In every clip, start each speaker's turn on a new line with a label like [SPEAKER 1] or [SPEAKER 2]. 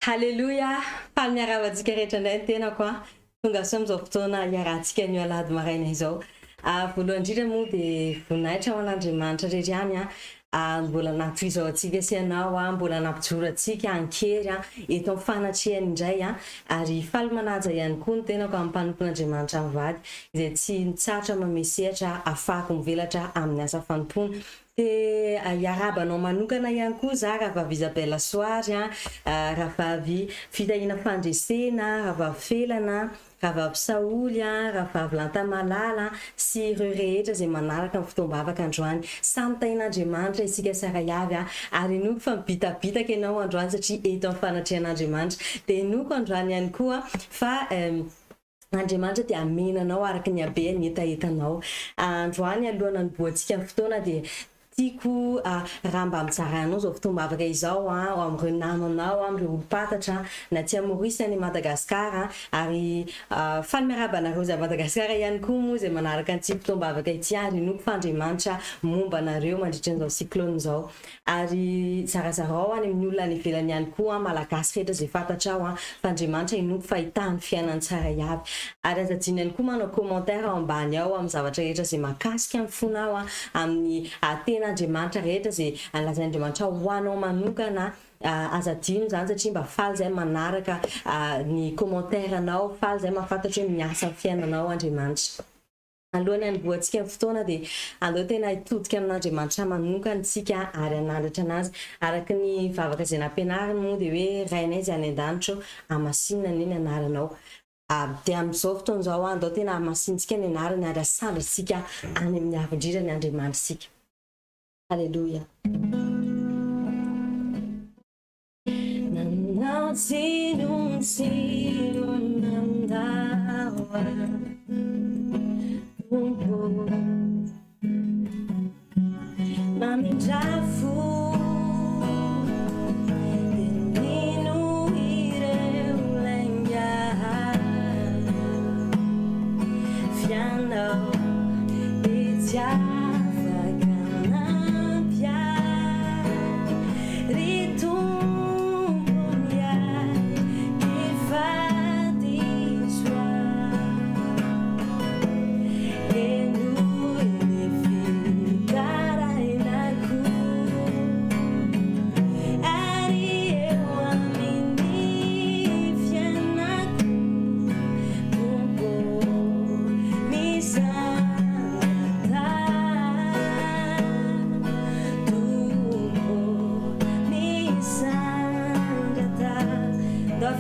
[SPEAKER 1] Halleloja, faly miaravatsika rehetra indray ny tenako a tonga so amin'izao fotoana iarahantsika ny alady maraina izao. Voalohany indrindra moa dia voninahitra ho an'Andriamanitra rehetrany mbola nampiizao antsika sy ianao mbola nampijoro antsika ankery eto amin'ny fanatrehany indray ary faly manaja ihany koa ny tenako amin'ny mpanompon'Andriamanitra mivady izay tsy nitsatra mamesehatra afahako mivelatra amin'ny asa fanompona. Dia iarabanao manokana ihany koa za Ravavy Isabelle Soary Ravavy fitahina fandresena, Ravavy Felana, Ravavy Saoly Ravavy Lantamalala sy ireo rehetra izay manaraka ny fotoam-bavaka androany. Samy tahin'Andriamanitra isika saray avy ary inoko fa mibitabitaka ianao androany satria eto amin'ny fanatrehan'Andriamanitra. Dia inoko androany ihany koa fa Andriamanitra dia amenanao araka ny habeny etaetanao. Androany alohana ny boantsika ny fotoana dia tiako raha mba mizarahanao zao fotoam-bavaka izao amin'ireo namanao amin'ireo olom-patatra na tsy Maurice ny Madagasikara ary faly miarabanareo za Madagasikara ihany koa moa izay manaraka antsika fotoam-bavaka ity ary inoko fa Andriamanitra momba anareo mandritra an'izao cyclone izao ary zarazarao any amin'ny olona any ivelany ihany koa malagasy rehetra izay fantatrao fa Andriamanitra inoko fahitany fiainany tsara avy ary azajiny ihany koa manao commentaire ao ambany ao amin'ny zavatra rehetra izay mahakasika amin'ny fonao amin'ny ten'Andriamanitra rehetra izay lazain'Andriamanitra ho anao manokana azadino zany satria mba faly zay manaraka ny commentaire anao faly zay mahafantatra hoe miasa amin'ny fiainanao Andriamanitra. Alohany hanimboantsika ny fotoana dia andao tena hitodika amin'Andriamanitra manokana isika ary hanandratra anazy araka ny vavaka izay nampianariny moa dia hoe rainay izay any an-danitra amasinina ny anaranao. Dia amin'izao fotoana izao andao tena amasinitsika ny anarany ary asandratsika any amin'ny avindrindra ny Andriamanitrasika. Halleluja. Nanao tsinontsino nandawa mamindrafo nino ireo lenga fianao etiafaka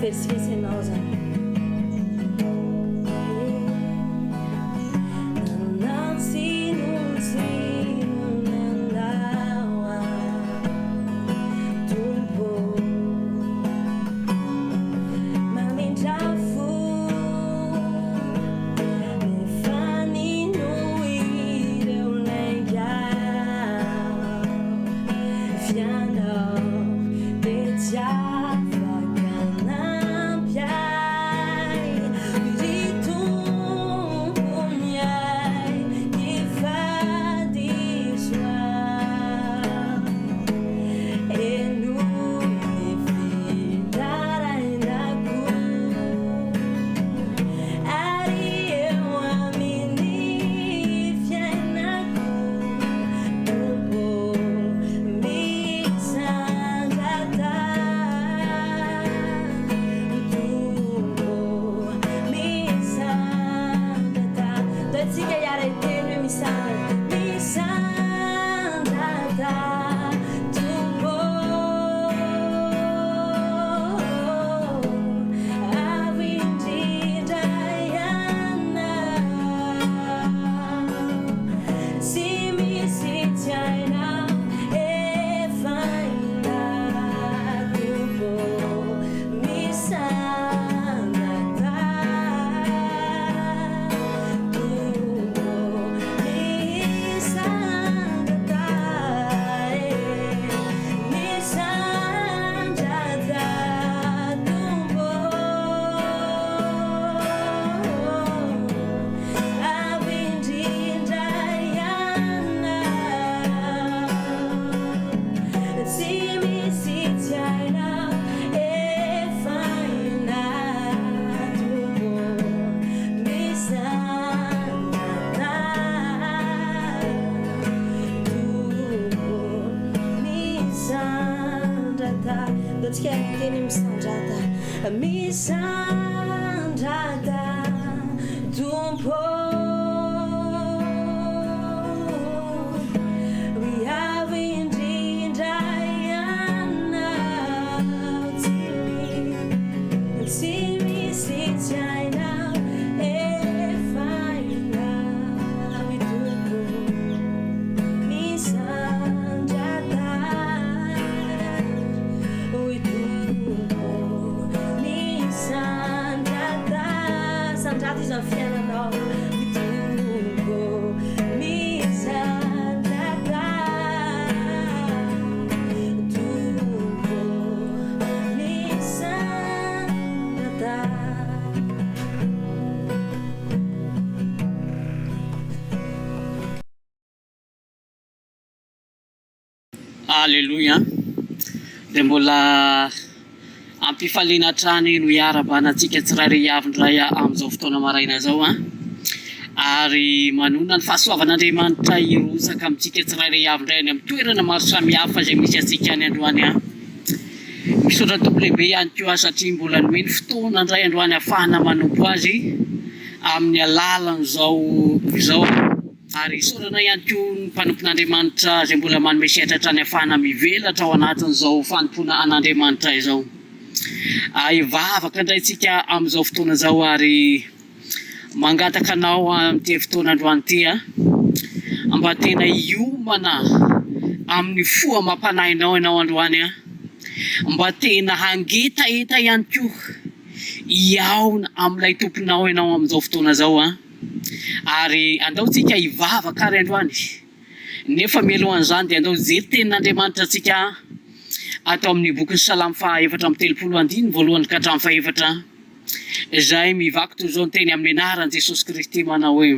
[SPEAKER 1] Esqueci nós, misandrata dotsika teny misandrata misandrata tompo
[SPEAKER 2] Alleluia. Dia mbola ampifaliana trany no iara-banantsika tsirairay avindray amin'izao fotoana maraina zao ary manona ny fahasoavan'Andriamanitra irosaka amintsika tsirairay avindray any amin'ny toerana maro samihafa izay misy antsika any androany misaotra tompo lehibe ihany koa satria mbola nomeny fotoana indray androany ahafahana manompo azy amin'ny alalan'izao ary saorana ihany koa ny mpanompon'Andriamanitra izay mbola manome setratra ny ahafahana mivelatra ao anatin'izao fanompona an'Andriamanitra izao. Ivavaka indray tsika amin'izao fotoana izao ary mangataka anao amin'ity fotoana androany ity mba tena hiomana amin'ny foa mampanahinao ianao androany mba tena hangetaeta ihany koa hiaona amin'ilay tomponao ianao amin'izao fotoana izao ary andaotsika hivavaka ary androany nefa mialohan'izany dia andao jery tenin'Andriamanitra tsika atao amin'ny bokin'ny Salamo 4:30 voalohany ka hatramin'ny 4 izay mivaky toy izao ny teny amin'ny anaran'i Jesosy Kristy manao hoe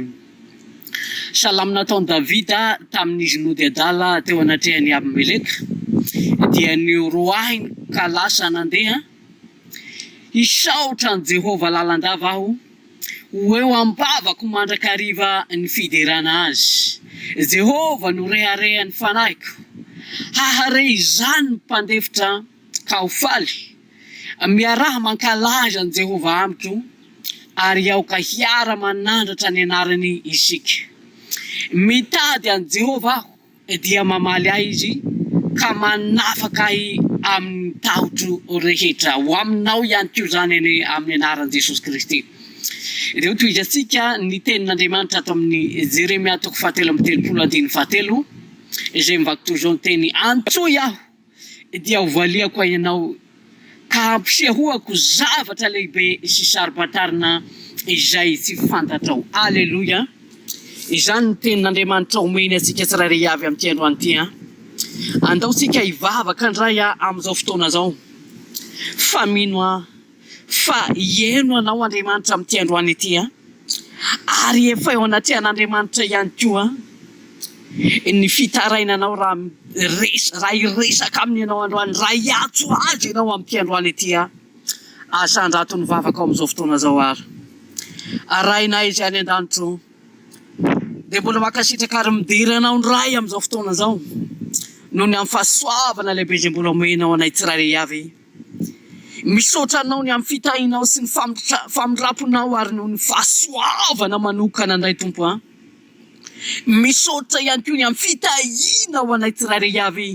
[SPEAKER 2] salamo nataon'i Davida tamin'izy nody adala teo anatrehany Abimeleka dia nioroahiny ka lasa nandeha hisaotra ny Jehova lalandava aho ho eo ambavako mandrakariva ny fiderana azy. Jehova no reharehany fanahiko hahare izany mpandefitra ka ho faly miaraha mankalaza ny Jehova amiko ary aoka hiara manandratra ny anarany isika. Mitady an Jehova aho dia mamaly ahy izy ka manafaka ahy amin'ny taotro rehetra ho aminao ihany koa izany amin'ny anaran'i Jesosy Kristy. Ireo tohizatsika ny tenin'Andriamanitra ato amin'ny Jeremia 7:7 izay mivaky toy izao ny teny antsoy aho dia hovaliako ianao ka ampisehoako zavatra lehibe sy sarobatarina izay tsy fantatrao. Alleluia. Izany ny tenin'Andriamanitra omeny atsika tsirairay avy amin'ity androany ity andaotsika hivavaka indray amin'izao fotoana izao fa mino fa hieno anao Andriamanitra amin'ity androany ity ary efa eo anaty an'Andriamanitra ihany koa ny fitarainanao raha iresaka aminy ianao androany raha hiatso azy ianao amin'ity androany ity asandrato ny vavaka ao amin'izao fotoana izao ary arahinay izy any an-danitro dia mbola makasitraka ary mideranao ny ray amin'izao fotoana izao noho ny amin'ny fahasoavana lehibe izay mbola omenao anay tsirairay avy. Misaotra anao ny amin'ny fitahinao sy ny famindramponao ary noho ny fahasoavana manokana indray tompo misaotra ihany koa ny amin'ny fitahinao anay tsirairay avy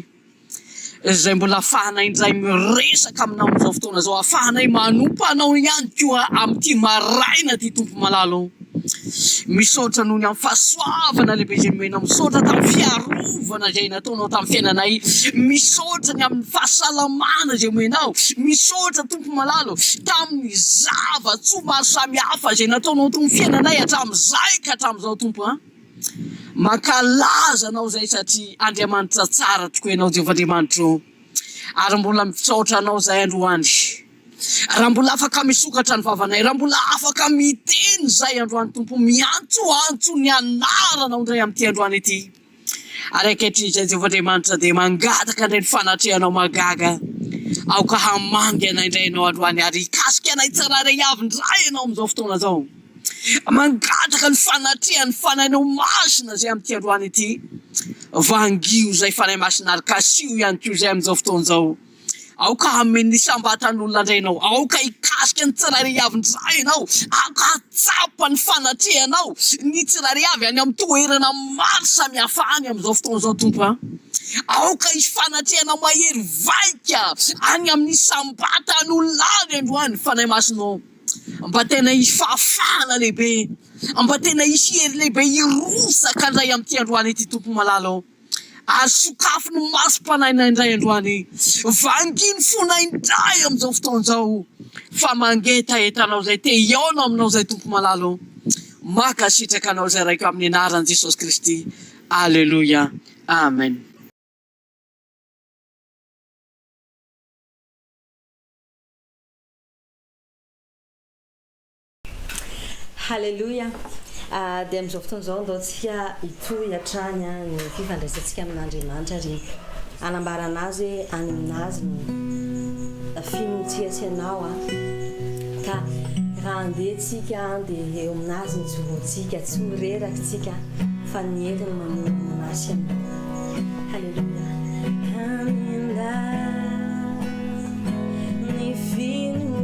[SPEAKER 2] izay mbola ahafahanay indray miresaka aminao amin'izao fotoana izao ahafahanay manompo anao ihany koa amin'ity maraina ty tompo malalo. Misaotra noho ny amin'ny fahasoavana lehibe izay menao misaotra tamin'ny fiarovana izay nataonao tamin'ny fiainanay misaotra ny amin'ny fahasalamana izay menao misaotra tompo malalo tamin'ny zava-tsoa maro samihafa izay nataonao tamin'ny fiainanay hatramin'izay ka hatramin'izao tompo mankalaza anao zay satria Andriamanitra tsara tokoa ianao Jehovah-Andriamanitra ary mbola misaotra anao zay androany raha mbola afaka misokatra ny vavanay raha mbola afaka miteny zay androany tompo miantsoantso ny anaranao indray amin'ity androany ity ary ankehitriny izay Jehovah-Andriamanitra dia mangataka indray ny fanatrehanao magaga aoka hamangy anay indray ianao androany ary hikasika anay tsirairay avy indray ianao amin'izao fotoana izao mangataka ny fanatrehany fanainao masina zay amin'ity androany ity vangio zay fanay masina ary kasio ihany koa zay amin'izao fotoana izao aoka amin'ny sambatan'olona indray ianao, aoka hikasika ny tsirairay-avindray ianao, aoka hatsapa ny fanatrehanao ny tsirairay-avy any amin'ny toerana maro samihafa any amin'izao fotoana izao tompo a. Aoka hifanatrehanao mahery vaika any amin'ny sambatan'olona any androany fanahy masonao, mba tena hisy fahafahana lehibe, mba tena hisy hery lehibe hirosaka indray amin'ity androany ity tompo malala ao. Ary sokafo ny masom-panaina indray androany, vanginy fona indray amin'izao fotoana izao, fa mangetahetanao zay te hiaona aminao zay tompo malala ao. Maka sitraka anao zay raika amin'ny anaran'i Jesosy Kristy. Alleluia. Amen.
[SPEAKER 1] Halleluja. Dia amin'izao fotoana izao andaontsika hitohy hatrany ny fifandraisantsika amin'Andriamanitra ary anambarana azy any aminazy ny finotsiasianao ka raha andehetsika dia eo aminazy ny joroantsika, tsy mirerakintsika fa ny entiny manomana anasy aminao. Halleluja. Ny finoko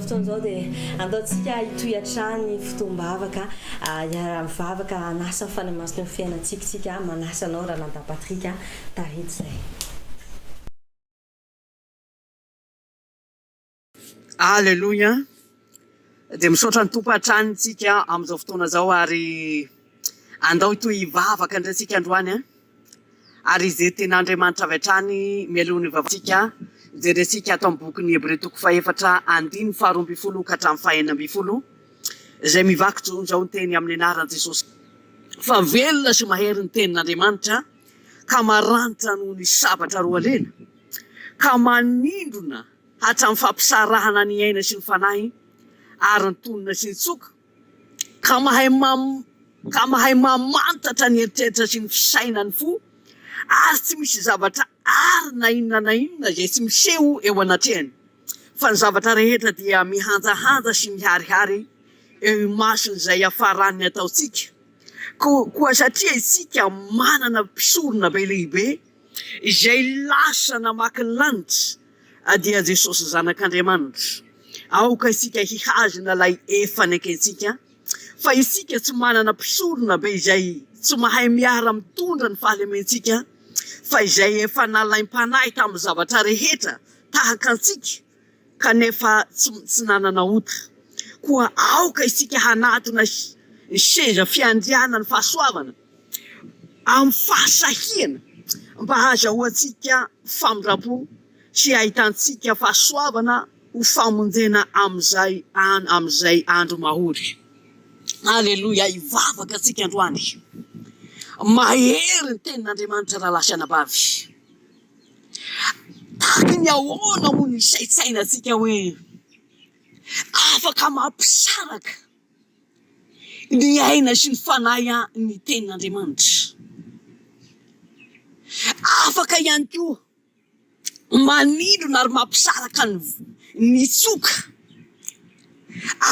[SPEAKER 1] fotoan'izao dia andaontsika hitohatra ny fotoam-bavaka iara-mivavaka anasa fanamasin'ny fiainantsika manasanao raha Lanta Patrika tarety izay.
[SPEAKER 2] Alleluia. Dia misaotra ny tompo hatranytsika amin'izao fotoana izao ary andao hitoy hivavaka indraitsika androany ary izay tena Andriamanitra avy hatrany mialohan'ny vavatsika jerentsika atao amin'ny boky ny Hébreux 4:5-10 ka hatramin'ny 9 izay mivaky zao ny teny amin'ny anaran'i Jesosy. Fa velona sy mahery ny tenin'Andriamanitra ka maranitra noho ny sabatra roa lena ka manindrona hatramin'ny fampisarahana ny aina sy ny fanahy ary ny tonona sy ny tsoka ka mahay mamantatra ny eritreritra sy ny fisaina ny fo ary tsy misy zavatra ary na inona izay tsy miseho eo anatrehany fa ny zavatra rehetra dia mihanjahanja sy miharihary eo masony izay hafarany ataontsika koa satria isika manana mpisorona be lehibe izay lasa namaky ny lanitra dia Jesosy zanak'Andriamanitra. Aoka isika hihazina lay efa nekentsika fa isika tsy manana mpisorona be izay tsy mahay miara mitondra ny fahalementsika fa izay efa nalaim-panahy tamin'ny zavatra rehetra tahaka antsika kanefa tsy nanana ota. Koa aoka isika hanatona ny seza fiandriana ny fahasoavana amin'ny fahasahiana mba hahazahoantsika famindrapo sy ahitantsika fahasoavana ho famonjena amin'izay andro mahory. Alleluia. Hivavaka antsika androany. Mahery ny tenin'Andriamanitra raha lasa anabavy. Taky ny ahoana ho ny saitsainantsika hoe afaka mampisaraka ny aina sy ny fanahy ny tenin'Andriamanitra. Afaka ihany koa manindrona ary mampisaraka ny tsoka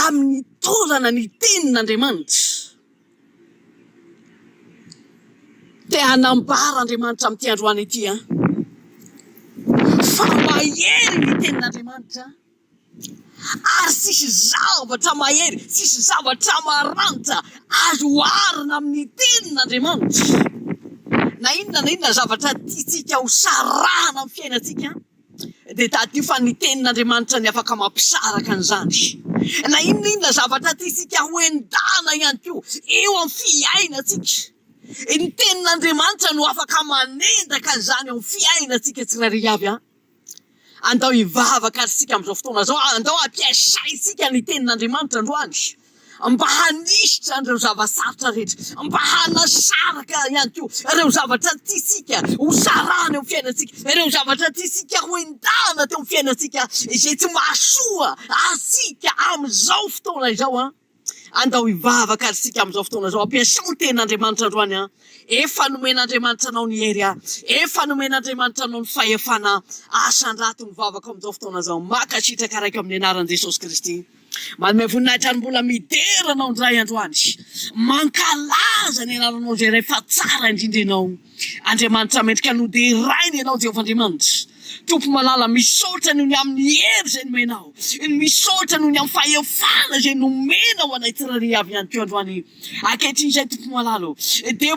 [SPEAKER 2] amin'ny taolana ny tenin'Andriamanitra. Te hanambara Andriamanitra amin'ity androany ity fa mahery ny tenin'Andriamanitra ary sisy zavatra mahery, sisy zavatra maranitra azo oharina amin'ny tenin'Andriamanitra. Na inona zavatra tiantsika ho sarahana amin'ny fiainantsika dia taty fa ny tenin'Andriamanitra ny afaka mampisaraka an'izany. Na inona zavatra tiantsika ho endana ihany koa eo amin'ny fiainantsika, ny tenin'Andriamanitra no afaka manendaka an'izany eo amin'ny fiainantsika tsirairay avy. Andao hivavaka isika amin'izao fotoana izao, andao hampiasaintsika ny tenin'Andriamanitra androany mba hanisitra ireo zava-sarotra rehetra, mba hanasaraka ihany koa ireo zavatra tiantsika ho sarana eo amin'ny fiainantsika, ireo zavatra tiantsika ho endana teo amin'ny fiainantsika izay tsy mahasoa asika amin'izao fotoana izao. Andao hivavaka isika amin'izao fotoana izao, ampiasao ny tenin'Andriamanitra androany. Efa nomen'Andriamanitra anao ny hery, efa nomen'Andriamanitra anao ny fahefana asan-drato ny vavaka amin'izao fotoana izao. Mankasitraka raiky amin'ny anaran'i Jesosy Kristy. Manome voninahitra ary mbola midera anao ndray androany, mankalaza ny anaranao izay rehefa tsara indrindra ianao. Andriamanitra mendrika noderainy ianao Jehovah Andriamanitra. Tompo malala, misaotra noho ny amin'ny hery izay nomenao, misaotra noho ny amin'ny fahefana izay nomenao anay tsirairay avy ihany koa androany. Ankehitriny izay Tompo malala dia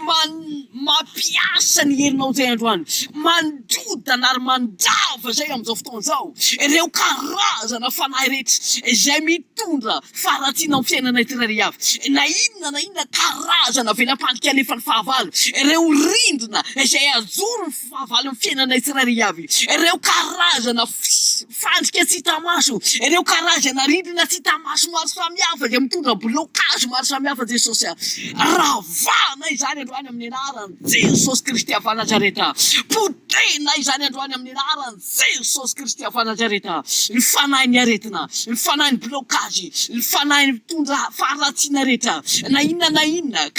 [SPEAKER 2] mampiasa ny herinao izay androany, mandrodana ary mandrava izay amin'izao fotoana izao ireo karazana fanahy rehetra izay mitondra faharatsiana amin'ny fiainanay tsirairay avy. Na inona karazana velam-pandrika alefa ny fahavalo, ireo rindrina izay azoro ny fahavalo amin'ny fiainanay tsirairay avy, ireo karazana fandrika tsy hita maso, ireo karazana rindrina tsy hita maso maro samihafa izay mitondra blocage maro samihafa. Jesosy, ravana izany androany amin'ny anaran'i Jesosy Kristy avy Nazareta. Potena izany androany amin'ny anaran'i Jesosy Kristy avy Nazareta. Ny fanahin'ny aretina, ny fanahin'ny blocage, ny fanahin'ny mitondra faharatsiana rehetra, na inona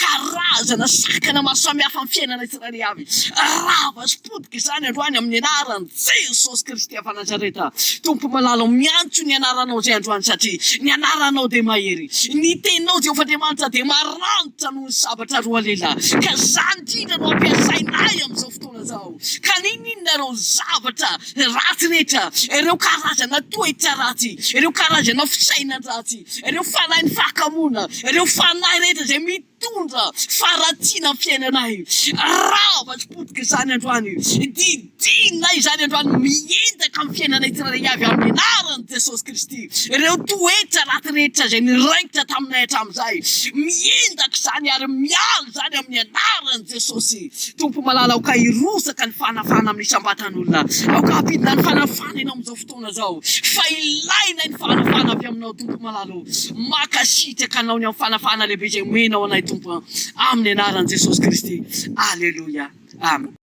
[SPEAKER 2] karazana sakana maro samihafa amin'ny fiainana tsirairay avy, rava sy potika izany androany amin'ny anaran'i Jesosy Kristy avy Nazareta. Tompo malala miantso ny anaranao zay androany satria ny anaranao dia mahery. Ny teninao Jehovandriamanitra dia maranitra noho ny sabatra roa lela. Ka zany indrindra no ampiasainay amin'izao fotoana zao. Ka ninona ireo zavatra ratsy rehetra, ireo karazana toetra ratsy, ireo karazana fisainana-dratsy, ireo fanahy ny fahakamoana, ireo fanahy rehetra zay mitondra faratsiana amin'ny fiainanay. Ravatsy potika izany androany. Didinay izany androany miendaka amin'ny fiainanay tsirairay avy amin'ny anaran'i Jesosy Kristy. Ireo toetra ratsy rehetra zay niraikitra taminay hatramin'izay, miendaka izany ary miala izany amin'ny anaran'i Jesosy. Tompo malala aoka hirosaka ny fanafana amin'ny isam-batan'olona. Aoka hampidina ny fanafana ianao amin'izao fotoana zao. Fa ilainay ny fanafana avy aminao tompo malala. Makasitraka anao ny amin'ny fanafana lehibe izay omenao anay tompo amin'ny anaran'i Jesosy Kristy. Alleluia. Amen.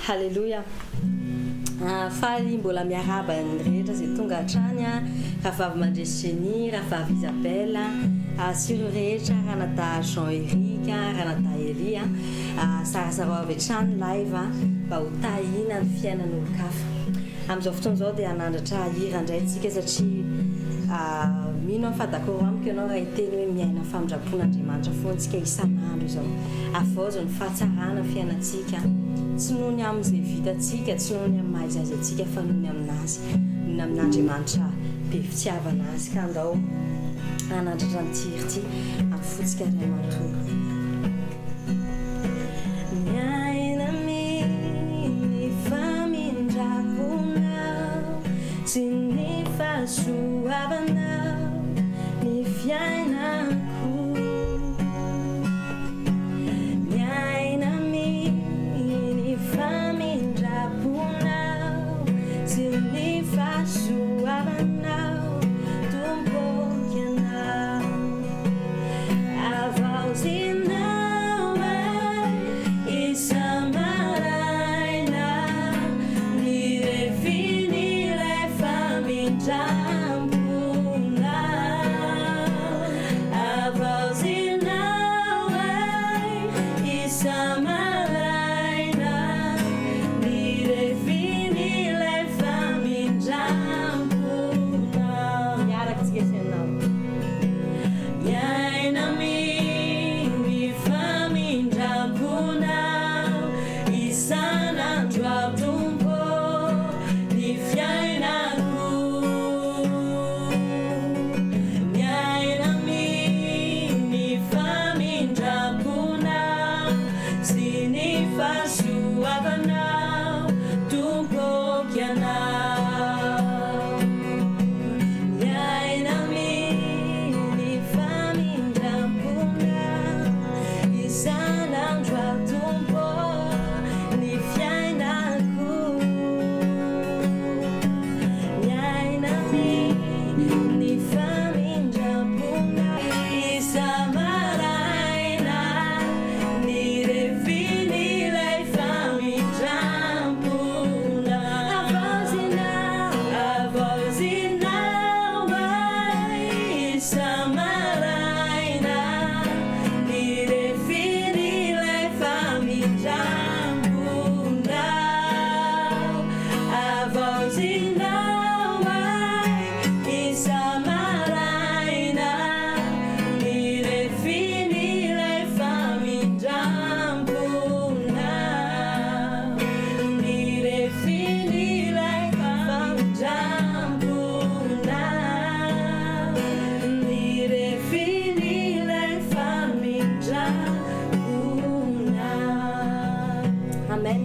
[SPEAKER 1] Halleluja. Faly mbola miaraba ny rehetra zay tonga hatrany, Rahavavy Mandresy, Rahavavy Isabelle, sy ireo rehetra, Ranata Jean-Éric, Ranata Elia, sarasara avy hatrany live mba ho tahina ny fiainan'olon-kafa. Amin'izao fotoana izao dia hanandratra hira indray antsika satria mino fa d'accord amiko ianao raha hiteny hoe miaina famindrapon'Andriamanitra foana antsika isan'andro izao. Avozo ny fahatsarana fiainantsika, tsy noho ny amin'izay vitantsika, tsy noho ny amin'ny maha-izy fa noho ny aminazy, noho ny amin'Andriamanitra be fitiavana azy. Ka andao hanandratra ny tiry ity amin'ny fotsika iray manontolo. Miaina ny famindraponao sy ny fahasoavanao ny fiainako. Miaina ny famindraponao sy ny fahasoavanao tomboky anao. Avauzinao isamaraina ny reviny ilay famindraponao. Avauzinao isamaraina ny reviny ilay famindraponao. Miaraka tsika isanao. Miaina ny famindraponao isan'andro atompo ny fiainako. Miaina ny famindraponao sy ny fahasoavanao tompoky anao. Miaina ny famindraponao isan'andro atompo ny fiainako. Miaina ny famindraponao isamaraina ny reviny ilay famindraponao. Avauzinao isamaraina ny reviny ilay famindraponao. Avauzinao isamaraina ny reviny ilay famindraponao. Ny reviny ilay famindraponao. Ny reviny ilay famindraponao. Amen.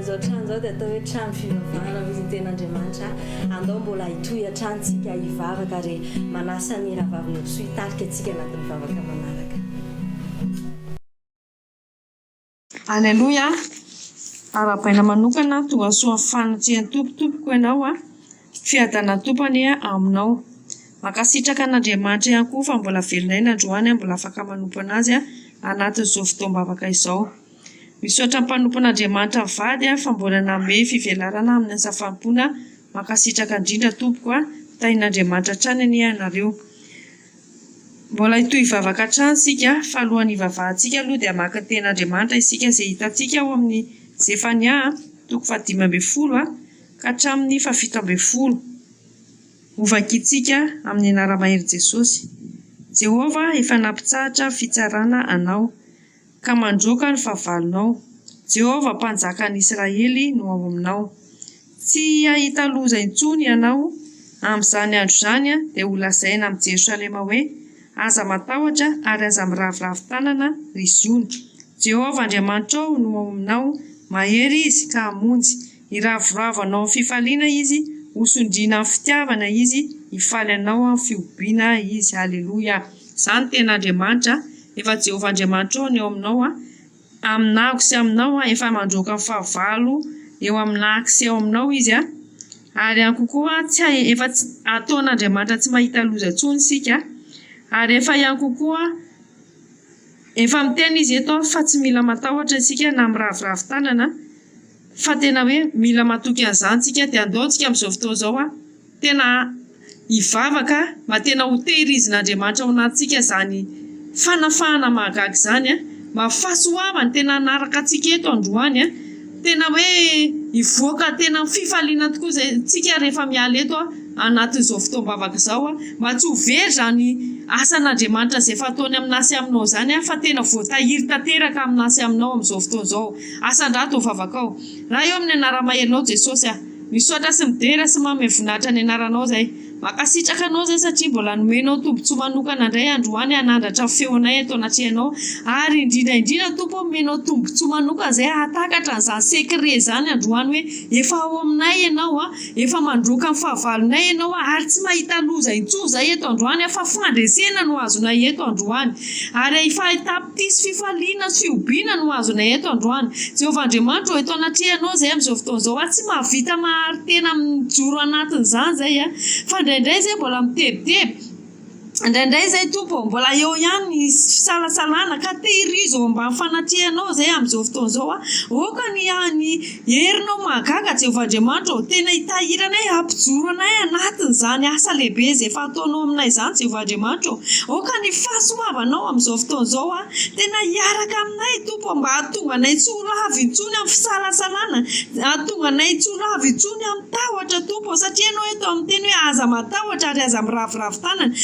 [SPEAKER 1] Izao trano izao dia atao hoe trano fivavahana izy ny ten'Andriamanitra. Andao mbola hitohy hatranotsika hivavaka ary manasa ny rahavavy Noso hitarika antsika anatin'ny vavaka manaraka.
[SPEAKER 3] Alleluia. Ara-baina manokana tonga soa fanatsihan'ny tompotompoko ianao fiadana tompany aminao. Makasitraka an'Andriamanitra ihany koa fa mbola velonay ny androany, mbola afaka manompo anazy anatin'izao fotoam-bavaka izao. Misaotra ny mpanompon'Andriamanitra vady fa mbola nanome fivelarana amin'ny hasafampona. Makasitraka indrindra tompoko tahin'Andriamanitra hatrany any ianareo. Mbola hitohy hivavaka hatrany sika fa alohan'ny hivavahantsika aloha dia maka ny ten'Andriamanitra isika izay hitantsika ao amin'ny Zefania 15 ka hatramin'ny 17 ovakitsika amin'ny anara-mahery Jesosy. Jehova efa nampitsahatra fitsarana anao ka mandroaka ny fahavalonao. Jehova mpanjaka ny Israely no ao aminao. Tsy ahita loza intsony ianao amin'izany andro izany dia ho lazaina amin'ny Jerosalema hoe aza matahotra ary aza miravoravo tanana ry Ziona. Jehova Andriamanitra ao no ao aminao, mahery izy ka hamonjy. Iravoravo anao amin'ny fifaliana izy, hosondriana amin'ny fitiavana izy, hifaly anao amin'ny fiompiana izy. Haleloia. Izany ten'Andriamanitra, efa Jehova Andriamanitra ao ny ao aminao aminako sy aminao efa mandroaka amin'ny fahavalo eo aminako sy ao aminao izy ary ihany kokoa efa ataon'Andriamanitra tsy mahita loza intsony isika ary efa ihany kokoa efa miteny izy eto fa tsy mila matahotra isika na miravoravo tanana fa tena hoe mila matoky an'izany isika dia andaontsika amin'izao fotoana izao tena hivavaka mba tena ho tehirizin'Andriamanitra ao anatintsika izany fanafahana mahagaga izany mba fahasoavany tena anaraka antsika eto androany tena hoe hivoaka tena fifaliana tokoa izay tsika rehefa miala eto anatin'izao fotoam-bavaka izao mba tsy ho very zany asan'Andriamanitra izay efa ataony aminasy aminao izany fa tena voatahiry tanteraka aminasy aminao amin'izao fotoana izao. Asan-drato vavaka ao. Raha eo amin'ny anara-maherinao Jesosy misaotra sy midera sy manome voninahitra ny anaranao izay. Makasitraka anao izay satria mbola nomenao tombotsoa manokana indray androany hanandratra feonay eto anatrehanao ary indrindra Tompo menao tombotsoa manokana izay hahatakatra an'izany sekre izany androany hoe efa ao aminay ianao efa mandroaka amin'ny fahavalonay ianao ary tsy mahita loza intsony izay eto androany fa fandresena no azonay eto androany ary fahitapisy fifaliana sy fiompiana no azonay eto androany. Jehova Andriamanitra eto anatrehanao izay amin'izao fotoana izao tsy mahavita mahary tena mijoro anatin'izany izay fa indraindray izay mbola mitebiteby indraindray izay Tompo mbola eo ihany ny fisalasalana ka tehirizo mba fanatrehanao izay amin'izao fotoana izao oka ny herinao mahagaga Jehova Andriamanitra tena hitahiranay hampijoro anay anatin'izany asa lehibe izay efa ataonao aminay izany Jehova Andriamanitra oka ny fahasoavanao amin'izao fotoana izao tena hiaraka aminay Tompo mba hahatonga anay tsy ho lavo intsony amin'ny fisalasalana hahatonga anay tsy ho lavo intsony amin'ny tahotra Tompo satria anao eto amin'ny teny hoe aza matahotra ary aza miravoravo tanana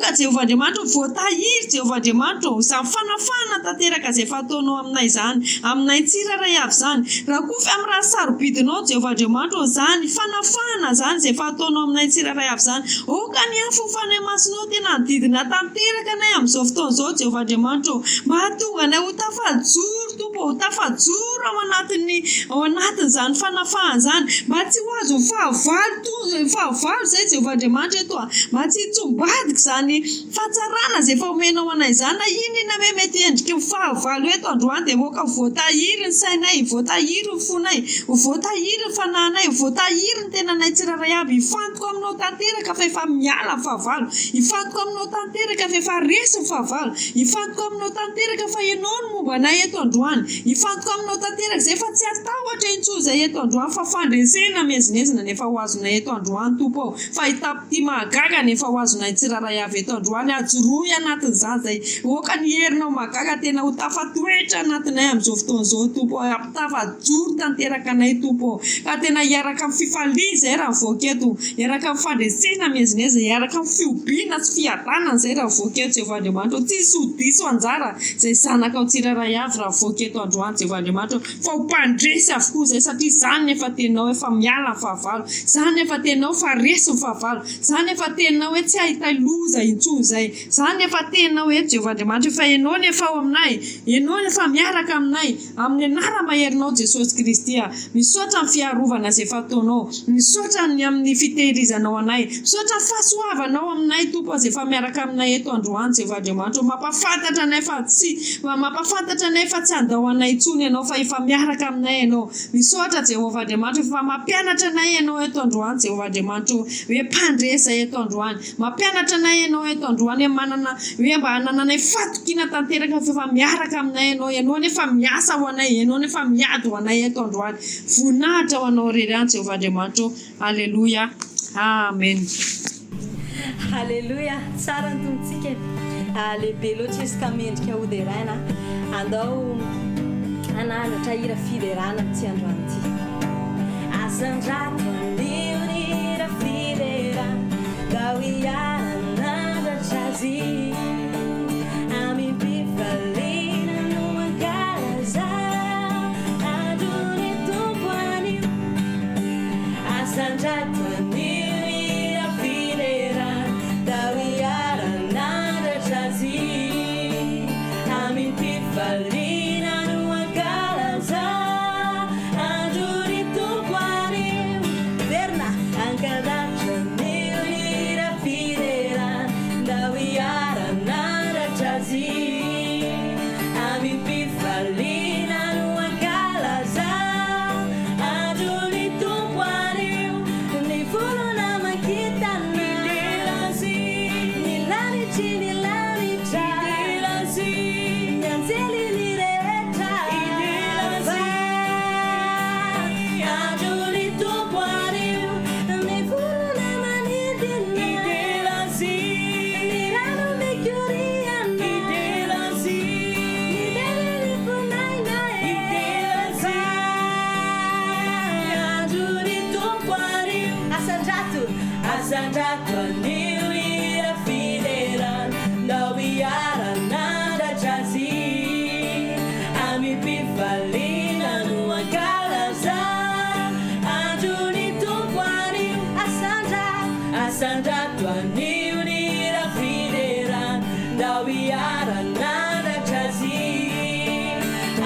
[SPEAKER 3] Jehova Andriamanitra voatahiry Jehova Andriamanitra izany fanafana tanteraka izay efa ataonao aminay izany aminay tsiraray avy izany raha koa fa amin'ny raha sarobidinao Jehova Andriamanitra izany fanafana izany izay efa ataonao aminay tsiraray avy izany oka ny afofanay masinao tena didina tanteraka anay amin'izao fotoana izao Jehova Andriamanitra mahatonga anay ho tafajoro Tompo ho tafajoro ao anatin'izany fanafahana izany mba tsy ho azo fahavalo izay Jehova Andriamanitra eto mba tsy hitsombadika izany fahatsarana izay efa omenao anay izany na inona hoe mety endriky fahavalo eto androany dia moka voatahiry ny sainay voatahiry ny fonay voatahiry ny fanahinay voatahiry ny tenanay tsiraray aby hifantoko aminao tanteraka fa efa miala ny fahavalo hifantoko aminao tanteraka fa efa resy ny fahavalo hifantoko aminao tanteraka fa ianao no momba anay eto androany hifantoko aminao tanteraka izay fa tsy atahotra intsony izay eto androany fa fandresena mezinezina nefa ho azonay eto androany Tompo fa hitapity mahagaga nefa ho azonay tsiraray avy eto androany ajoroy anatin'izany izay oka ny herinao mahagaga tena ho tafatoetra anatinay amin'izao fotoana izao Tompo tafajoro tanteraka anay Tompo ka tena hiaraka amin'ny fifaliana izay raha mivoaka eto hiaraka amin'ny fandresena mezineza hiaraka amin'ny fiompiana sy fiadanana izay raha mivoaka eto Jehova Andriamanitra tsisy ho diso anjara izay zanaka ao tsiraray avy raha mivoaka eto androany Jehova Andriamanitra fa ho mpandresy avokoa izay satria izany efa tenao efa miala ny fahavalo izany efa tenao fa resy ny fahavalo izany efa tenao hoe tsy ahita loza intsony izay izany efa tenao eto Jehova Andriamanitra fa ianao nefa ao aminay ianao nefa miaraka aminay amin'ny anara-maherinao Jesosy Kristy misaotra ny fiarovana izay efa ataonao misaotra ny amin'ny fitehirizanao anay misaotra ny fahasoavanao aminay Tompo izay efa miaraka aminay eto androany Jehova Andriamanitra mampafantatra anay fa tsy andao anay intsony ianao fa efa miaraka aminay ianao misaotra Jehova Andriamanitra fa mampianatra anay ianao eto androany Jehova Andriamanitra hoe mpandresa eto androany mampianatra anay ianao eto androany hoe mba hanananay fatokina tanteraka fa efa miaraka aminay ianao nefa miasa ho anay ianao nefa miady ho anay eto androany voninahitra ho anao rery any Jehova Andriamanitra Alleluia Amen.
[SPEAKER 1] Halleluja, tsara ny tompontsika lehibe loatra izy ka mendrika hoderaina andao hananatra hira fiderana tsy androany ity asandrato andiunira fidera gawiara nada chazi ami pifalina numa casa aduni tumpani asandrato andiunira fidera gawiara nada chazi ami pifalina numa casa aduni tumpani verna ankadacha nira fidera gawiara nada chazi ami pifalina numa casa aduni tumpani ni furo na makita na nilasi nilani chini lani cha nilasi nyanzeli nireta nilasi aduni tumpani ni furo na manidi nilasi nilano mekyuria nilasi nideli funai na nilasi aduni tumpani asandrato nilira fidera gawiara nada chazi ami pifalina numa casa aduni tumpani asandrato nilira fidera gawiara nada chazi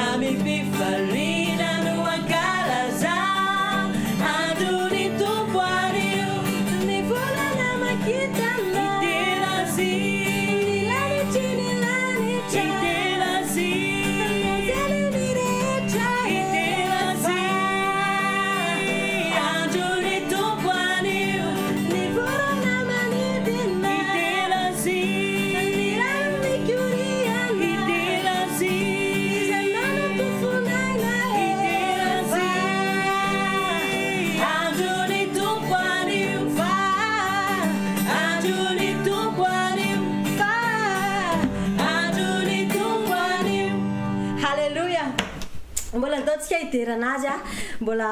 [SPEAKER 1] ami pifalina numa casa aduni tumpani ni fula na makita na nilasi nilani chini lani cha nilasi nilani nirecha nilasi aduni tumpani ni fula na manidi na nilasi nilani mekyuria na nilasi zanana tufunai na nilasi aduni tumpani fa aduni tumpani fa aduni tumpani haleluya mbola ataontsika hideranazy a mbola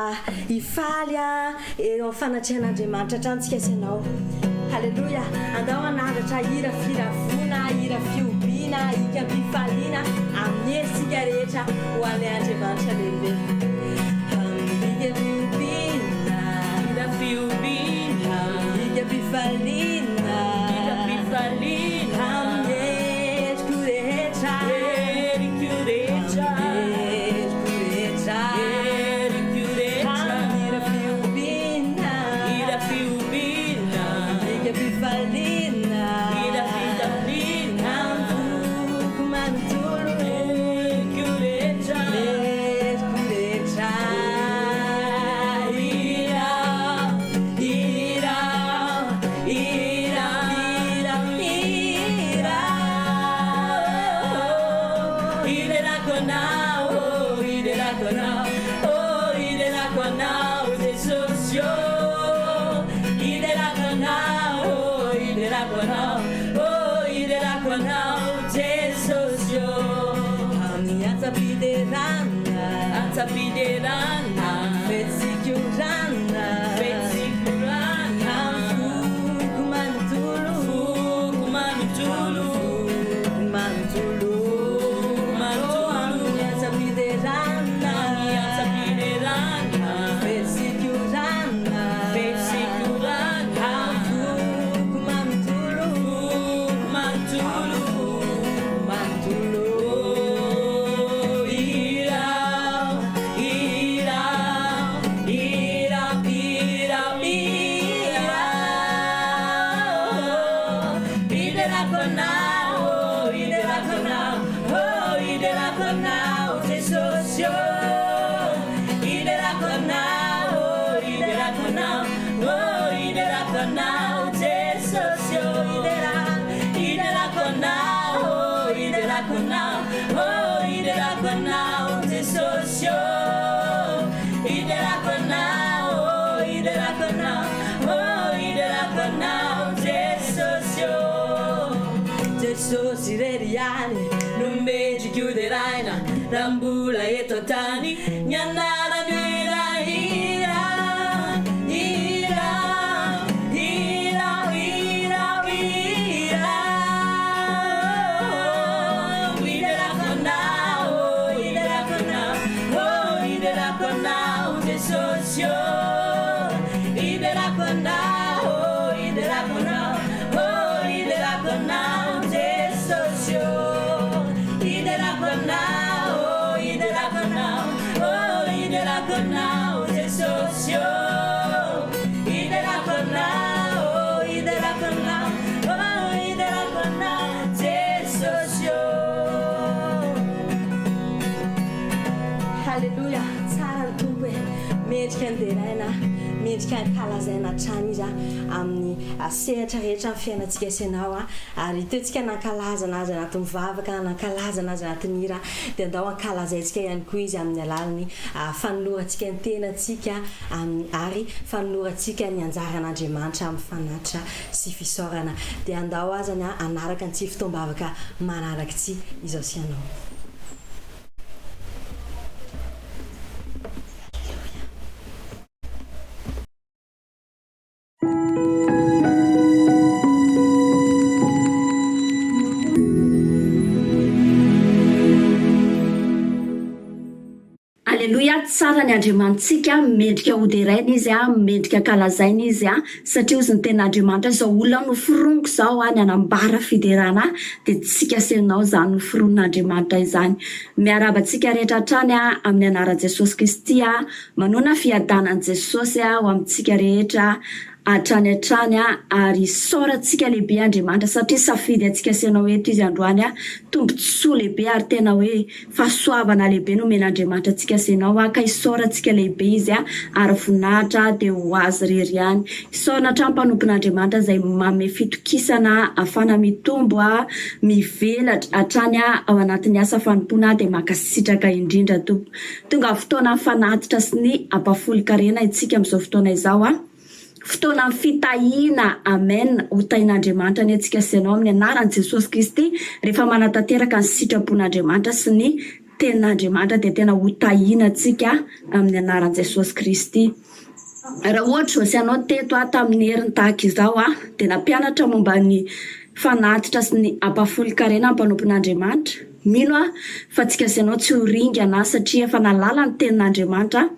[SPEAKER 1] hifaly a eo fanatrehan'Andriamanitra hatrantsika isanao haleluya andao anaratra hira firavona hira fiobiana hika mpifaliana amin'ny herintsika rehetra ho an'ny Andriamanitra lehibe hika fiobina hira fiobina hika mpifaliana hika mpifaliana amin'ny heriko rehetra heriko rehetra heriko rehetra heriko rehetra hira fiobina hira fiobina hika mpifaliana hira fitafina amvuko manontolo heriko rehetra heriko rehetra hira hira hira hira hira hira konao hira konao oh hira konao Jesus yo hira konao hira konao oh hira konao Jesus yo ami atsapiderana atsapiderana fetsikurana fetsikurana fuku manutulu fuku manutulu fuku manutulu ami atsapiderana fetsikurana fetsikurana fuku manutulu fuku manutulu fuku manutulu ira ira ira ira ira idera konao idera konao oh idera konao Jesus yo idera konao idera konao oh idera konao Jesus yo idera konao idera konao oh idera konao Jesus yo idera konao idera konao oh idera konao Jesus yo Jesus ireriani numbeji chiuderai rambulla e totani nyannara nera ira deraina mendrika kalazaina trany izy amin'ny sehatra rehetra amin'ny fiainantsika isanao ary toetsika nankalazana azy anaty mivavaka nankalazana azy anatin'ny hira dia andao ankalazaintsika ihany koa izy amin'ny alalan'ny fanolorantsika ny tenantsika ary fanolorantsika ny anjaran'Andriamanitra amin'ny fanatitra sy fisaorana dia andao azany anaraka antsy fitombavaka manaraky izao sy ianao.
[SPEAKER 4] Alleluia, tsara ny Andriamantsika mendrika hoderaina izy mendrika kalazaina izy satria ozy ny ten'Andriamanitra izao olona noforoniko zao ny anambara fiderana dia tsika senao zany noforon'Andriamanitra izany. Miarabantsika rehetra hatrany amin'ny anaran'i Jesosy Kristy manona fiadanan'i Jesosy ho amintsika rehetra hatrany ary soratsika lehibe Andriamanitra satria safidy antsika senao eto izy androany tombontsoa lehibe ary tena hoe fahasoavana lehibe no men'Andriamanitra antsika senao ka isoratsika lehibe izy ary voninahitra dia ho azy rery ihany. Isaorana hatrany mpanompon'Andriamanitra izay manome fitokisana ahafana mitombo mivelatra hatrany ao anatin'ny asa fanompoana dia mankasitraka indrindra tompo. Tonga fotoana fanatitra sy ny ampafoli-karena itsika amin'izao fotoana izao fotoana fitahiana amen ho tahin'Andriamanitra ny antsika senao amin'ny anaran'i Jesosy Kristy rehefa manatanteraka ny sitrapon'Andriamanitra sy ny tenin'Andriamanitra dia tena ho tahiana antsika amin'ny anaran'i Jesosy Kristy. Raha ohatra sy ianao teto tamin'ny heriny tahaka izao dia nampianatra momba ny fanatitra sy ny ampafoli-karena mpanompon'Andriamanitra. Mino fa tsika senao tsy ho ringana satria efa nalala ny tenin'Andriamanitra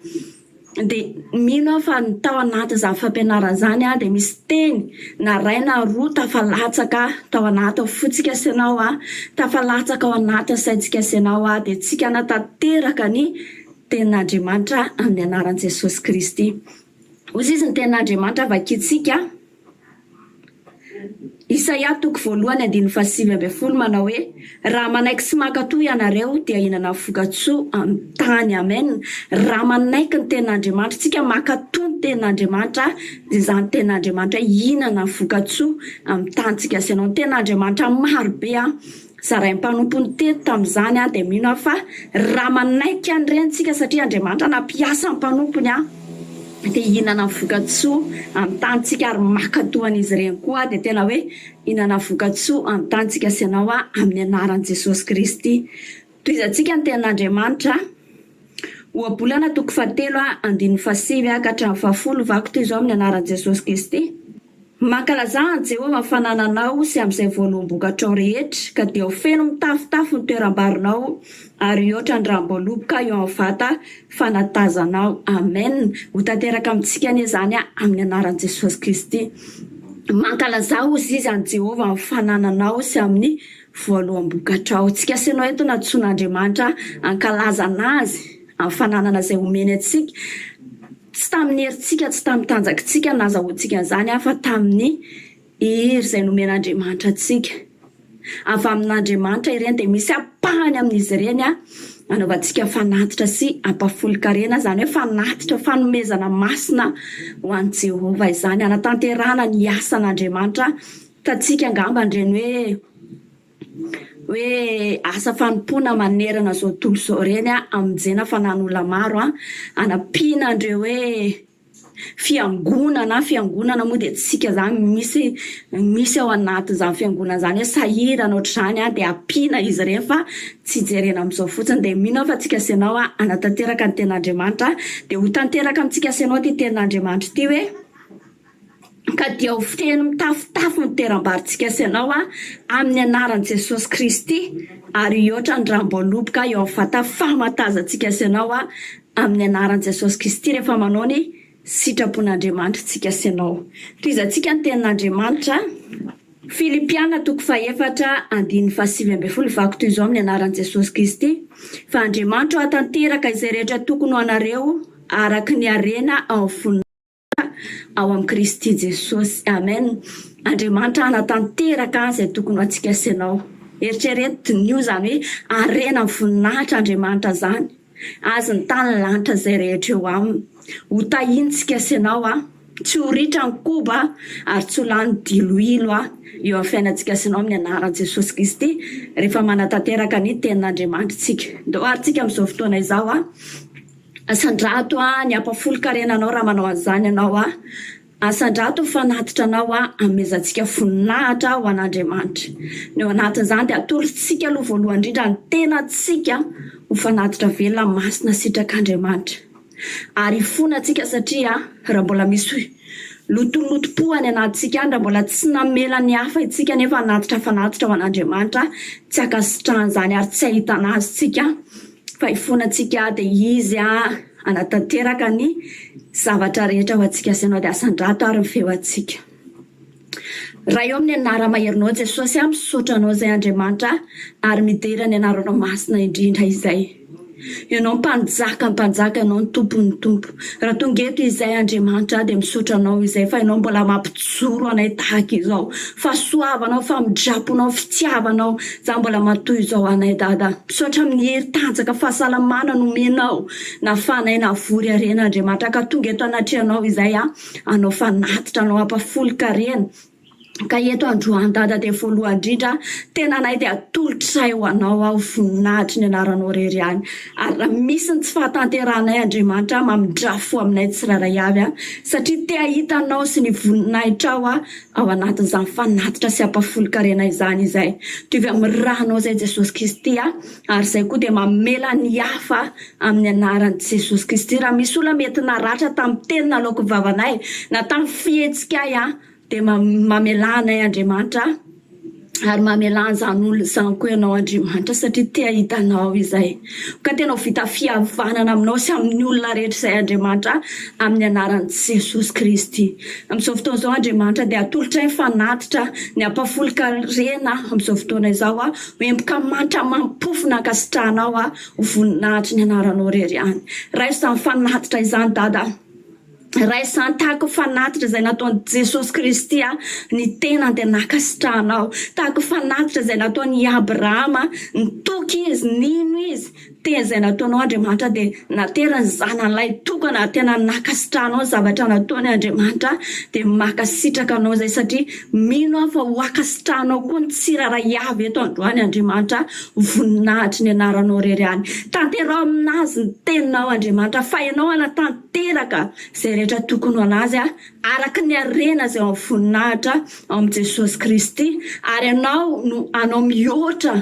[SPEAKER 4] dia mino fa ny tao anaty izany fampianarana izany dia misy teny na ray na roa tafalatsaka tao anaty fotsika senao tafalatsaka ao anaty saintsika senao dia tsika natateraka ny tenin'Andriamanitra amin'ny anaran'i Jesosy Kristy. Ozy izy ny tenin'Andriamanitra vakitsika Isaia 1:5 manao hoe raha manaiky sy mankatoy ianareo dia hihinana vokatsoa amin'ny tany amen. Raha manaiky ny tenin'Andriamanitra tsika mankatoy ny tenin'Andriamanitra dia izany tenin'Andriamanitra hihinana vokatsoa amin'ny tanyntsika senao. Ny tenin'Andriamanitra marobe zaray mpanompony teto tamin'izany dia mino fa raha manaiky an'ireny tsika satria Andriamanitra nampiasa ny mpanompony dia hihinana vokatsoa amin'ny tanyntsika ary mankatoan'izy ireny koa dia tena hoe hihinana vokatsoa amin'ny tanyntsika senao amin'ny anaran'i Jesosy Kristy. Toizantsika ny tenin'Andriamanitra ohabolana 7:7-10 vako toy izao amin'ny anaran'i Jesosy Kristy. Mankalaza an Jehovah fanananao sy amin'izay voalohambokatrao rehetra ka dia ho feno mitafotafo ny toeram-barinao ary ohatra ny ramboloboka eo amin'ny vata fanatazanao amen. Ho tanteraka amintsika anie izany amin'ny anaran'i Jesosy Kristy. Mankalaza ozy izy an Jehovah amin'ny fanananao sy amin'ny voalohambokatrao. Tsika senao eto natsoan'Andriamanitra ankalazana azy amin'ny fananana izay omeny antsika tsy tamin'ny herintsika tsy tamin'ny tanjakintsika nazahoantsika izany fa tamin'ny hery izay nomen'Andriamanitra antsika. Avy amin'Andriamanitra ireny dia misy apahany amin'izy ireny anaovantsika fanatitra sy ampafoli-karena izany hoe fanatitra fanomezana masina ho an'i Jehovah izany anatanterana ny asan'Andriamanitra tatsika angamba ireny hoe asa fanompoana manerana zao tontolo izao ireny aminjena fanan'olona maro anampiana andreo hoe fiangonana moa dia tsika zany misy ao anaty izany fiangonana izany hoe sahirana ohatr'izany dia ampiana izy ireny fa tsy jerena amin'izao fotsiny dia mino fa tsika senao anatanteraka ny tenin'Andriamanitra dia ho tanteraka amintsika senao ty tenin'Andriamanitra ty hoe ka dia ho feno mitafotafo ny toeram-barintsika senao amin'ny anaran'i Jesosy Kristy ary ohatra ny ramboloboka eo amin'ny vata fahamatazantsika senao amin'ny anaran'i Jesosy Kristy rehefa manao ny sitrapon'Andriamanitra tsika senao. Toizantsika ny tenin'Andriamanitra Filipiana 4:7 vako toy izao amin'ny anaran'i Jesosy Kristy. Fa Andriamanitra hatanteraka izay rehetra tokony ho anareo araka ny harena ao amin'ny Kristy Jesosy amen. Andriamanitra hanatanteraka izay tokony ho antsika senao. Eritreretin'io izany hoe harena voninahitra Andriamanitra izany azy ny tany lanitra izay rehetra eo aminy ho tahintsika senao tsy ho ritra ny koba ary tsy ho lany diloilo eo amin'ny fiainantsika senao amin'ny anaran'i Jesosy Kristy rehefa manatanteraka ny tenin'Andriamanitra ndo aritsika amin'izao fotoana izao asandrato ny ampafolo-karenanao raha manao an'izany ianao asandrato fanatitra anao amezantsika voninahitra ho an'Andriamanitra ny eo anatin'izany dia atolotsika aloha voalohany indrindra ny tenantsika ho fanatitra velona masina sitrak'Andriamanitra ary fonantsika satria raha mbola misy lotolotom-po any anatintsika raha mbola tsy namela ny hafa itsika nefa fanatitra ho an'Andriamanitra tsy akasitrahan'izany ary tsy ahitana azy tsika fa ifonantsika dia izy anatanteraka ny zavatra rehetra ho antsika senao dia asandrato ary ny feo antsika raha eo amin'ny anara-maherinao Jesosy misaotranao izay Andriamanitra ary midera ny anaranao masina indrindra izay ianao mpanjaka ianao ny tompo raha tonga eto izay Andriamanitra dia misaotranao izay fa ianao mbola mampijoro anay tahaka izao fa soavanao fa midraponao fitiavanao za mbola matoy izao anay dada misaotra amin'ny hery tanjaka fahasalamana nomenao na fanay na vory arena Andriamanitra ka tonga eto anatrehanao izay anao fanatitra anao ampafolo-karena ka eto androany dada dia voalohany indrindra tena anay dia atolotray ho anao voninahitry ny anaranao rery any ary raha misy ny tsy fahatanteranay Andriamanitra mamidrafo aminay tsiraray avy satria te ahitanao sy ny voninahitra ao anatin'izany fanatitra sy ampafolo-karena izany izay tovy amin'ny ranao zay Jesosy Kristy ary izay koa dia mamela ny hafa amin'ny anaran'i Jesosy Kristy raha misy olona mety naratra tamin'ny teny nalaoko vavanay na tamin'ny fihetsika dia mamelanay Andriamanitra ary mamelana izany olona izany koa ianao Andriamanitra satria te ahitanao izay ka tena ho vita fihavanana aminao sy amin'ny olona rehetra izay Andriamanitra amin'ny anaran'i Jesosy Kristy amin'izao fotoana izao Andriamanitra dia atolotray fanatitra ny ampafolo-karena amin'izao fotoana izao hoemboka mantra mampofona ankasitrahanao ho voninahitry ny anaranao rery any raha izany fanatitra izany dada raha izany tahaka fanatitra izay nataon'i Jesosy Kristy ny tenany dia nakasitrahanao tahaka fanatitra izay nataon'i Abrahama nitoky izy nino izy teny izay nataonao Andriamanitra dia naterany zanan'ilay tokana tena nakasitrahanao zavatra nataony Andriamanitra dia makasitraka anao izay satria mino fa ho akasitrahanao koa ny tsiraray avy eto androany Andriamanitra voninahitry ny anaranao rery any tanterao aminazy ny teninao Andriamanitra fa ianao anatanteraka izay rehetra tokony ho anazy araka ny arena izay ao amin'ny voninahitra ao amin'ny Jesosy Kristy ary anao mihoatra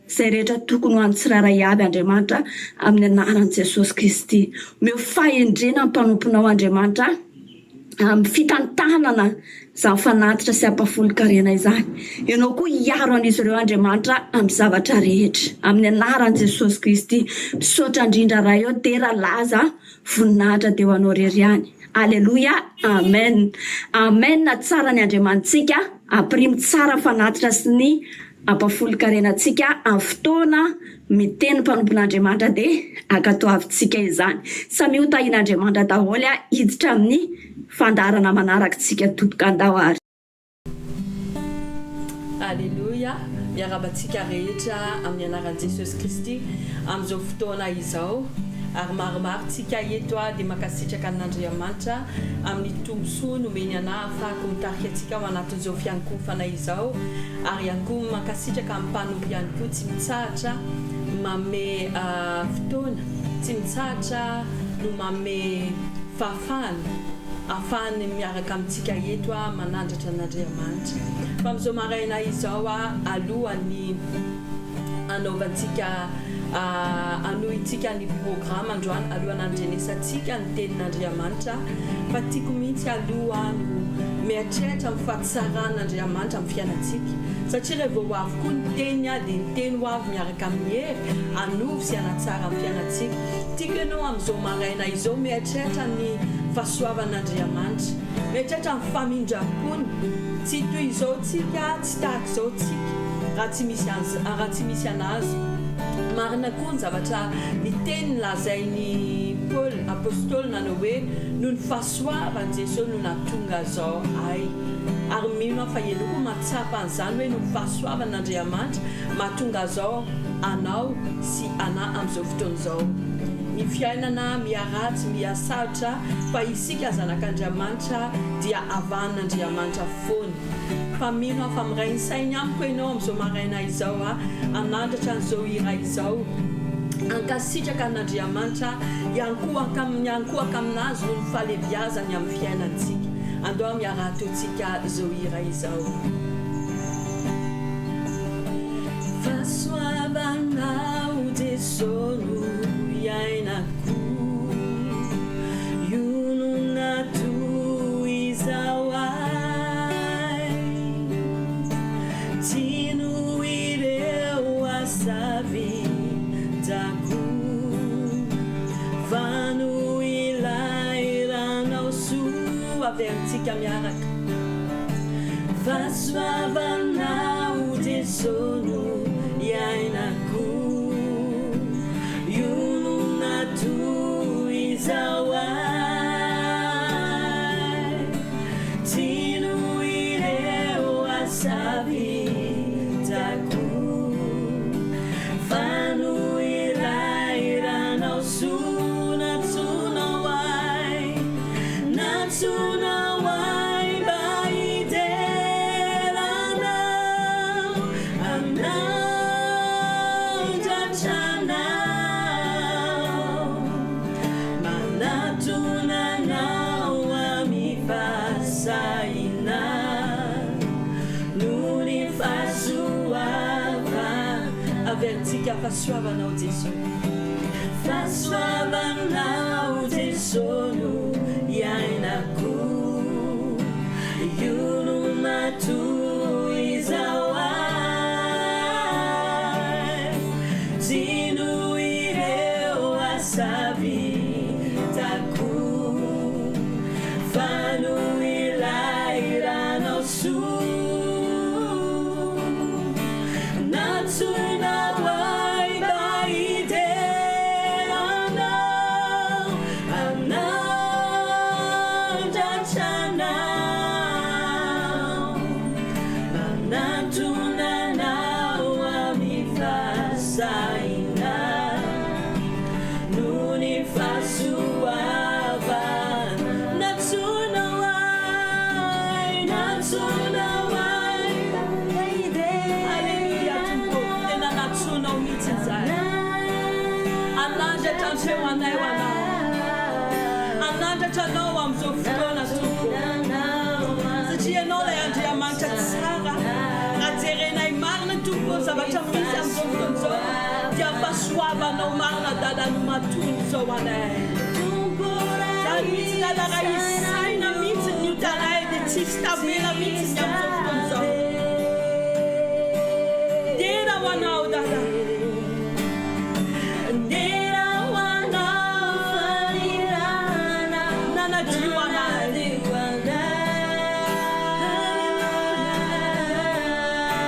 [SPEAKER 4] izay rehetra tokony ho an'ny tsiraray avy Andriamanitra amin'ny anaran'i Jesosy Kristy meo fahendrena ny mpanomponao Andriamanitra amin'ny fitantanana izany fanatitra sy ampafolo-karena izany ianao koa hiaro an'izy ireo Andriamanitra amin'ny zavatra rehetra amin'ny anaran'i Jesosy Kristy misaotra indrindra raha eo tera laza voninahitra dia ho anao rery any Alleluia, amen. Amen na tsara ny Andriamantsika, aprimo tsara fanatitra sy ny ampafolo-karenantsika amin'ny fotoana miteny mpanompon'Andriamanitra dia ankatoavintsika izany. Samy ho tahin'Andriamanitra daholo hiditra amin'ny fandarana manarakitsika tompoko andao ary.
[SPEAKER 1] Alleluia, miarabantsika rehetra amin'ny anaran'i Jesosy Kristy amin'izao fotoana izao. Ary maromarotsika eto dia makasitraka an'Andriamanitra amin'ny tombosoa nomeny anahy ahafahako mitarika antsika ao anatin'izao fiankofana izao ary ihany koa makasitraka amin'ny mpanompo ihany koa tsy mitsahatra mame fotoana tsy mitsahatra no mame fahafahana ahafahany miaraka amintsika eto manandratra an'Andriamanitra fa amin'izao maraina izao alohan'ny anaovantsika anohintsika ny programme androany alohan'ny andrenesantsika ny tenin'Andriamanitra fa tiako mihitsy alohany mieritreritra amin'ny fahatsaraan'Andriamanitra amin'ny fiainantsika satria rehefa ho avy koa ny teny dia ny teny ho avy miaraka amin'ny hery anovy sy anatsara amin'ny fiainantsika tiako ianao amin'izao maraina izao mieritreritra ny fahasoavan'Andriamanitra mieritreritra amin'ny famindram-pony tsy toy izao tsika tsy tahaka izao tsika raha tsy misy anazy marina koa ny zavatra ny teny lazainy Paul apôstôly nanao hoe noho ny fahasoavan'i Jesosy no nahatonga zao ay ary mino fa ianao koa matsapa an'izany hoe noho ny fahasoavan'Andriamanitra mahatonga zao anao sy anahy amin'izao fotoana izao
[SPEAKER 5] ny fiainana miaratsy miasaotra fa isika zanak'Andriamanitra dia avan'Andriamanitra foana. Fa mino afa miray ny sainy amiko ianao amin'izao maraina izao anandratra an'izao hira izao ankasitraka an'Andriamanitra iankohaka aminazy no ny fahalebiazany amin'ny fiainantsika. Andao miara-taontsika izao hira izao. Fahasoavanao Jesolo iainako io no natohizao ahy tiano ireo asavidako fa no ilairanao soa averintsika miaraka. Fahasoavanao Jesolo iainako io no natohizao ahy tiano ireo asavidako fa no ilairanao soa natsoinao ahy mba hideranao anandratranao manatonanao amifasaina no ny fahasoava averintsika fahasoavanao Jesolo. Fahasoavanao Jesolo iainako io no natohizao ahy tiano ireo asavidako fa no ilairanao soa natsoinao ahy mba hideranao anandratranao manatonanao amifasaina no ny fahasoava natsoinao ahy Aleluia tompoko tena natsoinao mihitsy zay anandratra ny feo anay ho anao anandratra anao amin'izao fotoana tompo satria ianao ilay Andriamanitra tsara raha jerenay marina tompo zavatra misy amin'izao fotoana izao dia fahasoavanao marina dada no matony zao anay zany mihitsy dada raha isaina mihitsy ny otanay dia tsisy tavela mihitsy ny amin'izao fotoana izao ndera ho anao dada ndera ho anao farirana nanadio anay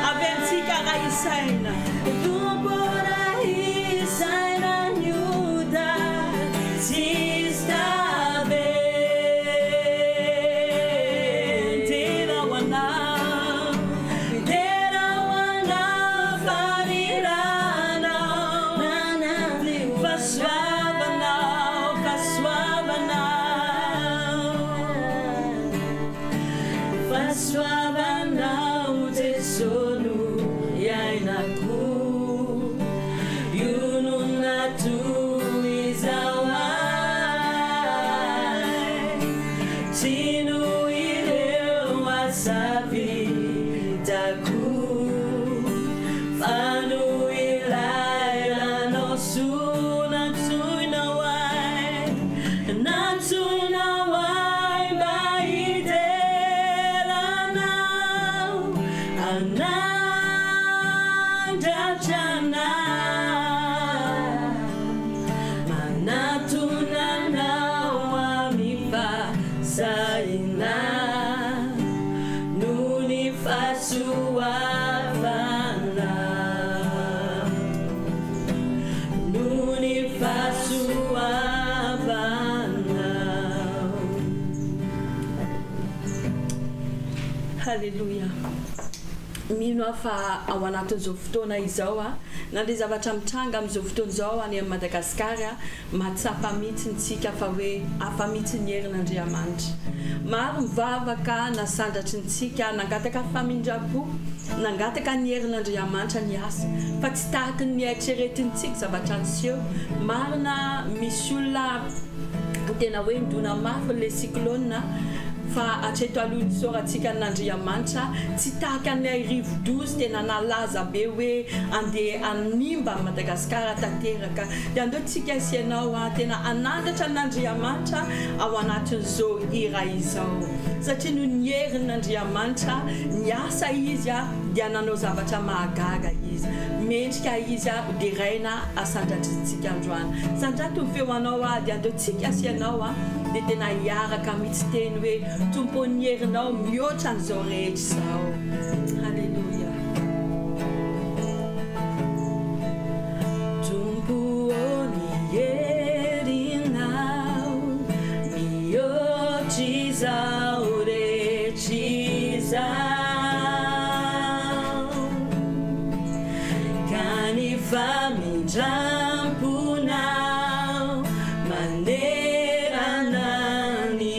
[SPEAKER 5] averintsika raha isaina tompo raha isaina ny oda tsisy tave ndera ho anao farirana fahasoavanao Jesolo iainako io no natohizao ahy tiano ireo asavidako fa no ilairanao soa natsoinao ahy mba hideranao anandratranao manatonanao amifasaina no ny fahasoavana no ny fahasoavana. Haleluia. mino aho fa ao anatin'izao fotoana izao a na le zavatra mitranga amin'izao fotoana izao any amin'ny Madagasikara mahatsapa mihitsy tsika fa hoe afa mihitsy ny herin'Andriamanitra. Maro mivavaka na sandratry ntsika nangataka famindrapo, nangataka ny herin'Andriamanitra ny asa fa tsy tahaka ny eritreretintsika zavatra niseho. Marina misy olona tena hoe ndona mafy le cyclone fa atreto aloha nisoratsika n'Andriamanitra tsy tahaka ny rivo-dozy tena nalaza be hoe andeha animba Madagasikara tanteraka. Dia andao tsika asianao tena anandratra n'Andriamanitra ao anatin'izao hira izao satria no ny herin'Andriamanitra niasa izy dia nanao zavatra mahagaga izy. Mendrika izy deraina asandratritsika androany. Sandrato ny feoanao dia andao tsika asianao dia tena hiaraka mihitsy teny hoe tompo ny herinao mihoatra an'izao rehetra izao. Halleluja. Tompo ny herinao mihoatra izao rehetra izao ka ny famindramponao manerana ny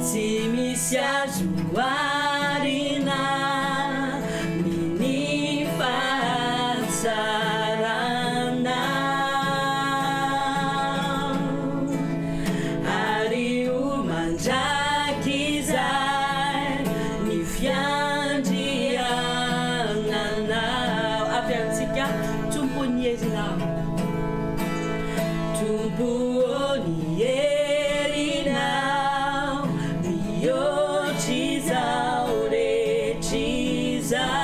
[SPEAKER 5] tsy misy azo arina ny fahatsarana ary o mandraky izay ny fiandriananao. Avy amintsika tompony herinao, tompony herinao mihoatra izao rehetra izao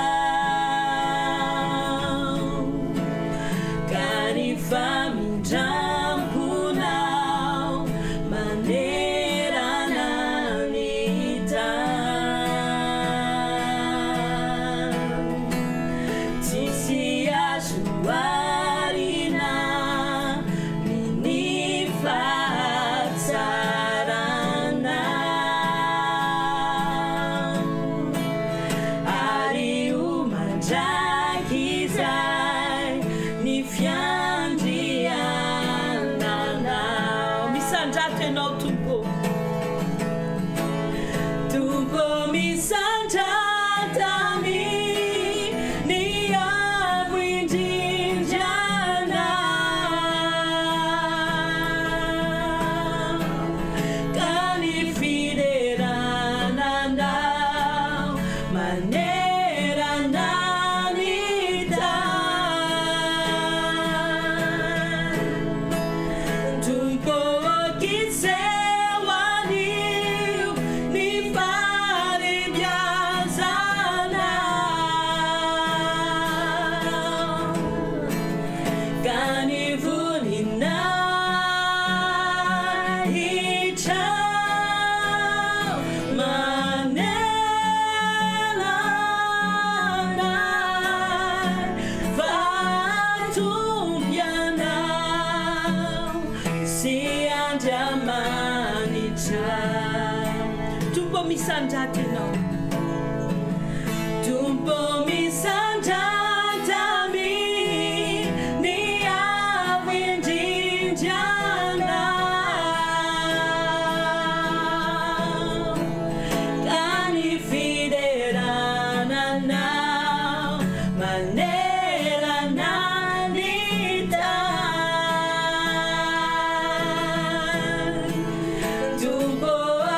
[SPEAKER 5] ka ny famindramponao manerana ny tany tsisy azo arina ny fahatsarana ary o mandraky izay ny fiandriananao. Misandrato ianao tompo, tompo misandratami ny avo indrindranao ka ny fiderananao manerana ny tany tompo okitseo anio ny faribiazanao ka ny voninao hitrao manelana vatompianao sy Andriamanitra. Tompo misandrato ianao, tompo misandratami ny avo indrindranao ka ny fiderananao manerana ny tany tompo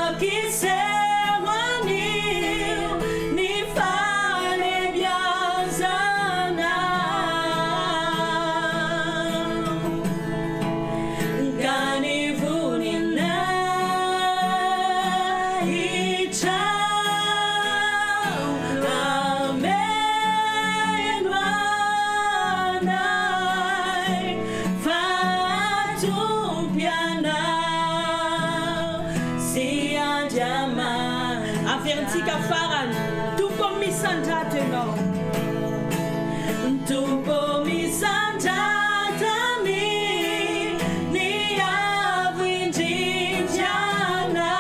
[SPEAKER 5] okitseo anio ny falebiazanao ka ny voninao hitrao ameno anay fatompianao sy Andriamanitra. Averintsika farany, tompo misandrato ianao, tompo misandratami ny avo indrindranao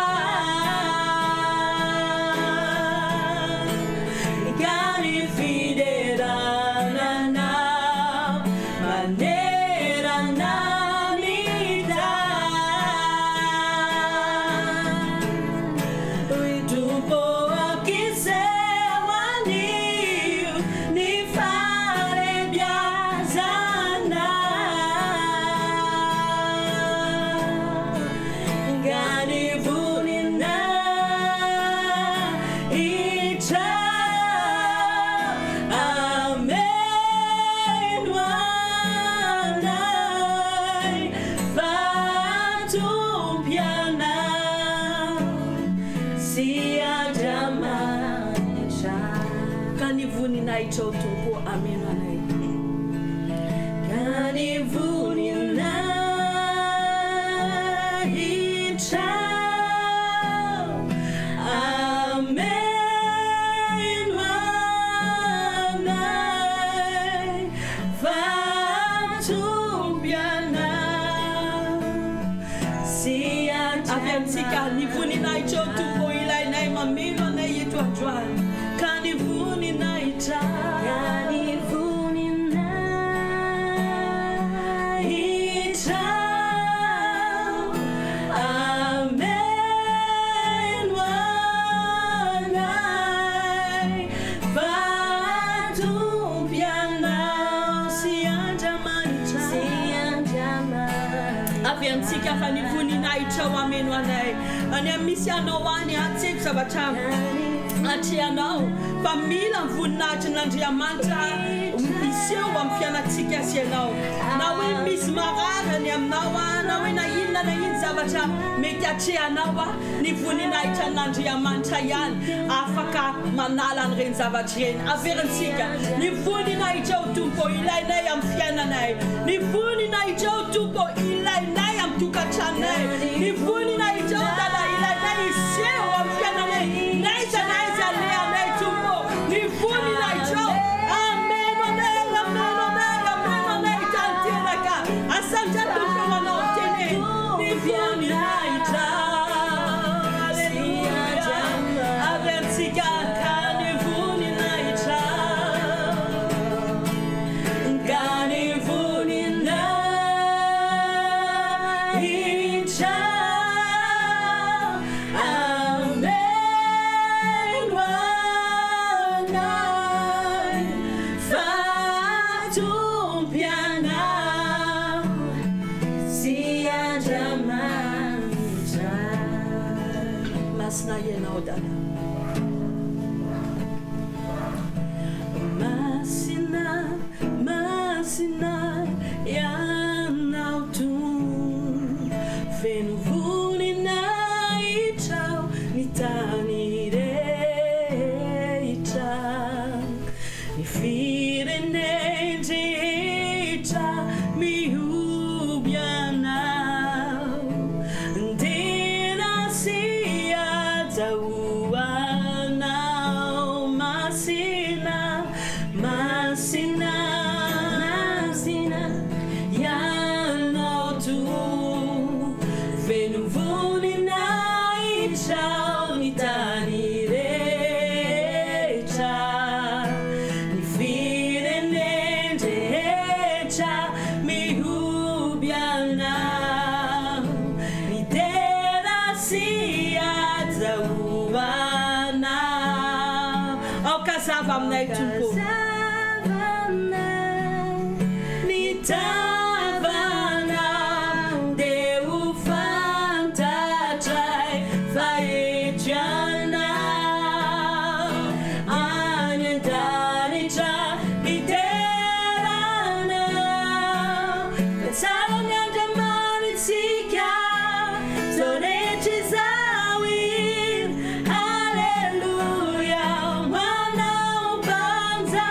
[SPEAKER 5] Atianao fa mila voninahitra n'Andriamanitra iseho amin'ny fiainatsika sy ianao na hoe misy mararany aminao na hoe na inona zavatra mety atrehanao ny voninahitra n'Andriamanitra ihany afaka manala an'ireny zavatra ireny. Averintsika ny voninahitra o Tompo ilainay amin'ny fiainanay, ny voninahitra o Tompo ilainay amin'ny tokantranonay, ny voninahitra o Dada ilainay iseho amin'ny fiainanay.
[SPEAKER 3] Hallelujah, mwana ubanza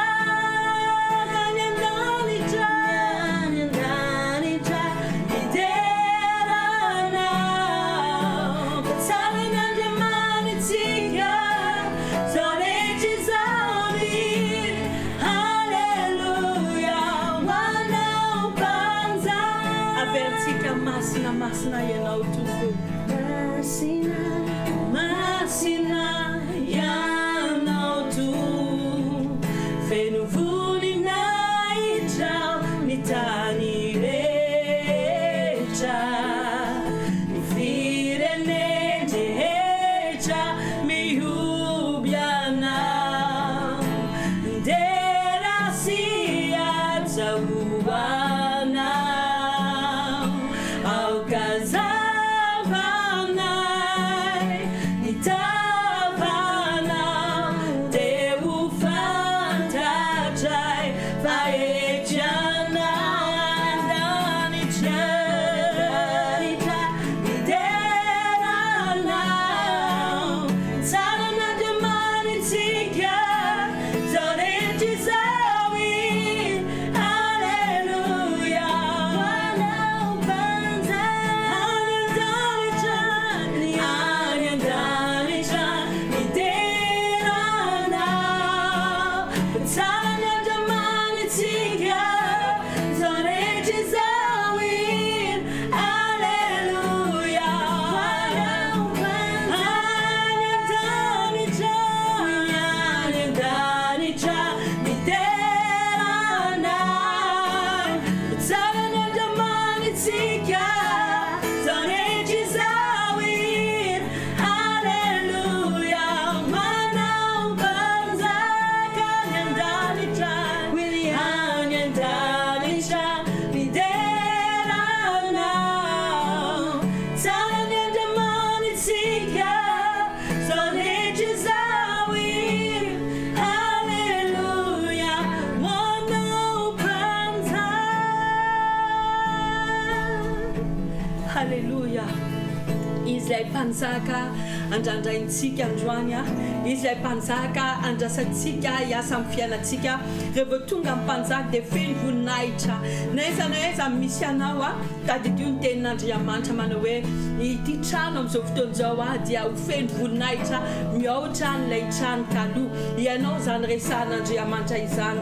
[SPEAKER 5] mpanjaka andrandraintsika androany a izy ilay mpanjaka andrasantsika hiasa amin'ny fiainantsika rehefa tonga amin'ny mpanjaka dia feno voninahitra naiza na aiza misy anao a tadidio ny tenin'Andriamanitra manao hoe ity trano amin'izao fotoana izao a dia ho feno voninahitra mihoatra n'ilay trano taloha ianao zany resahan'Andriamanitra izany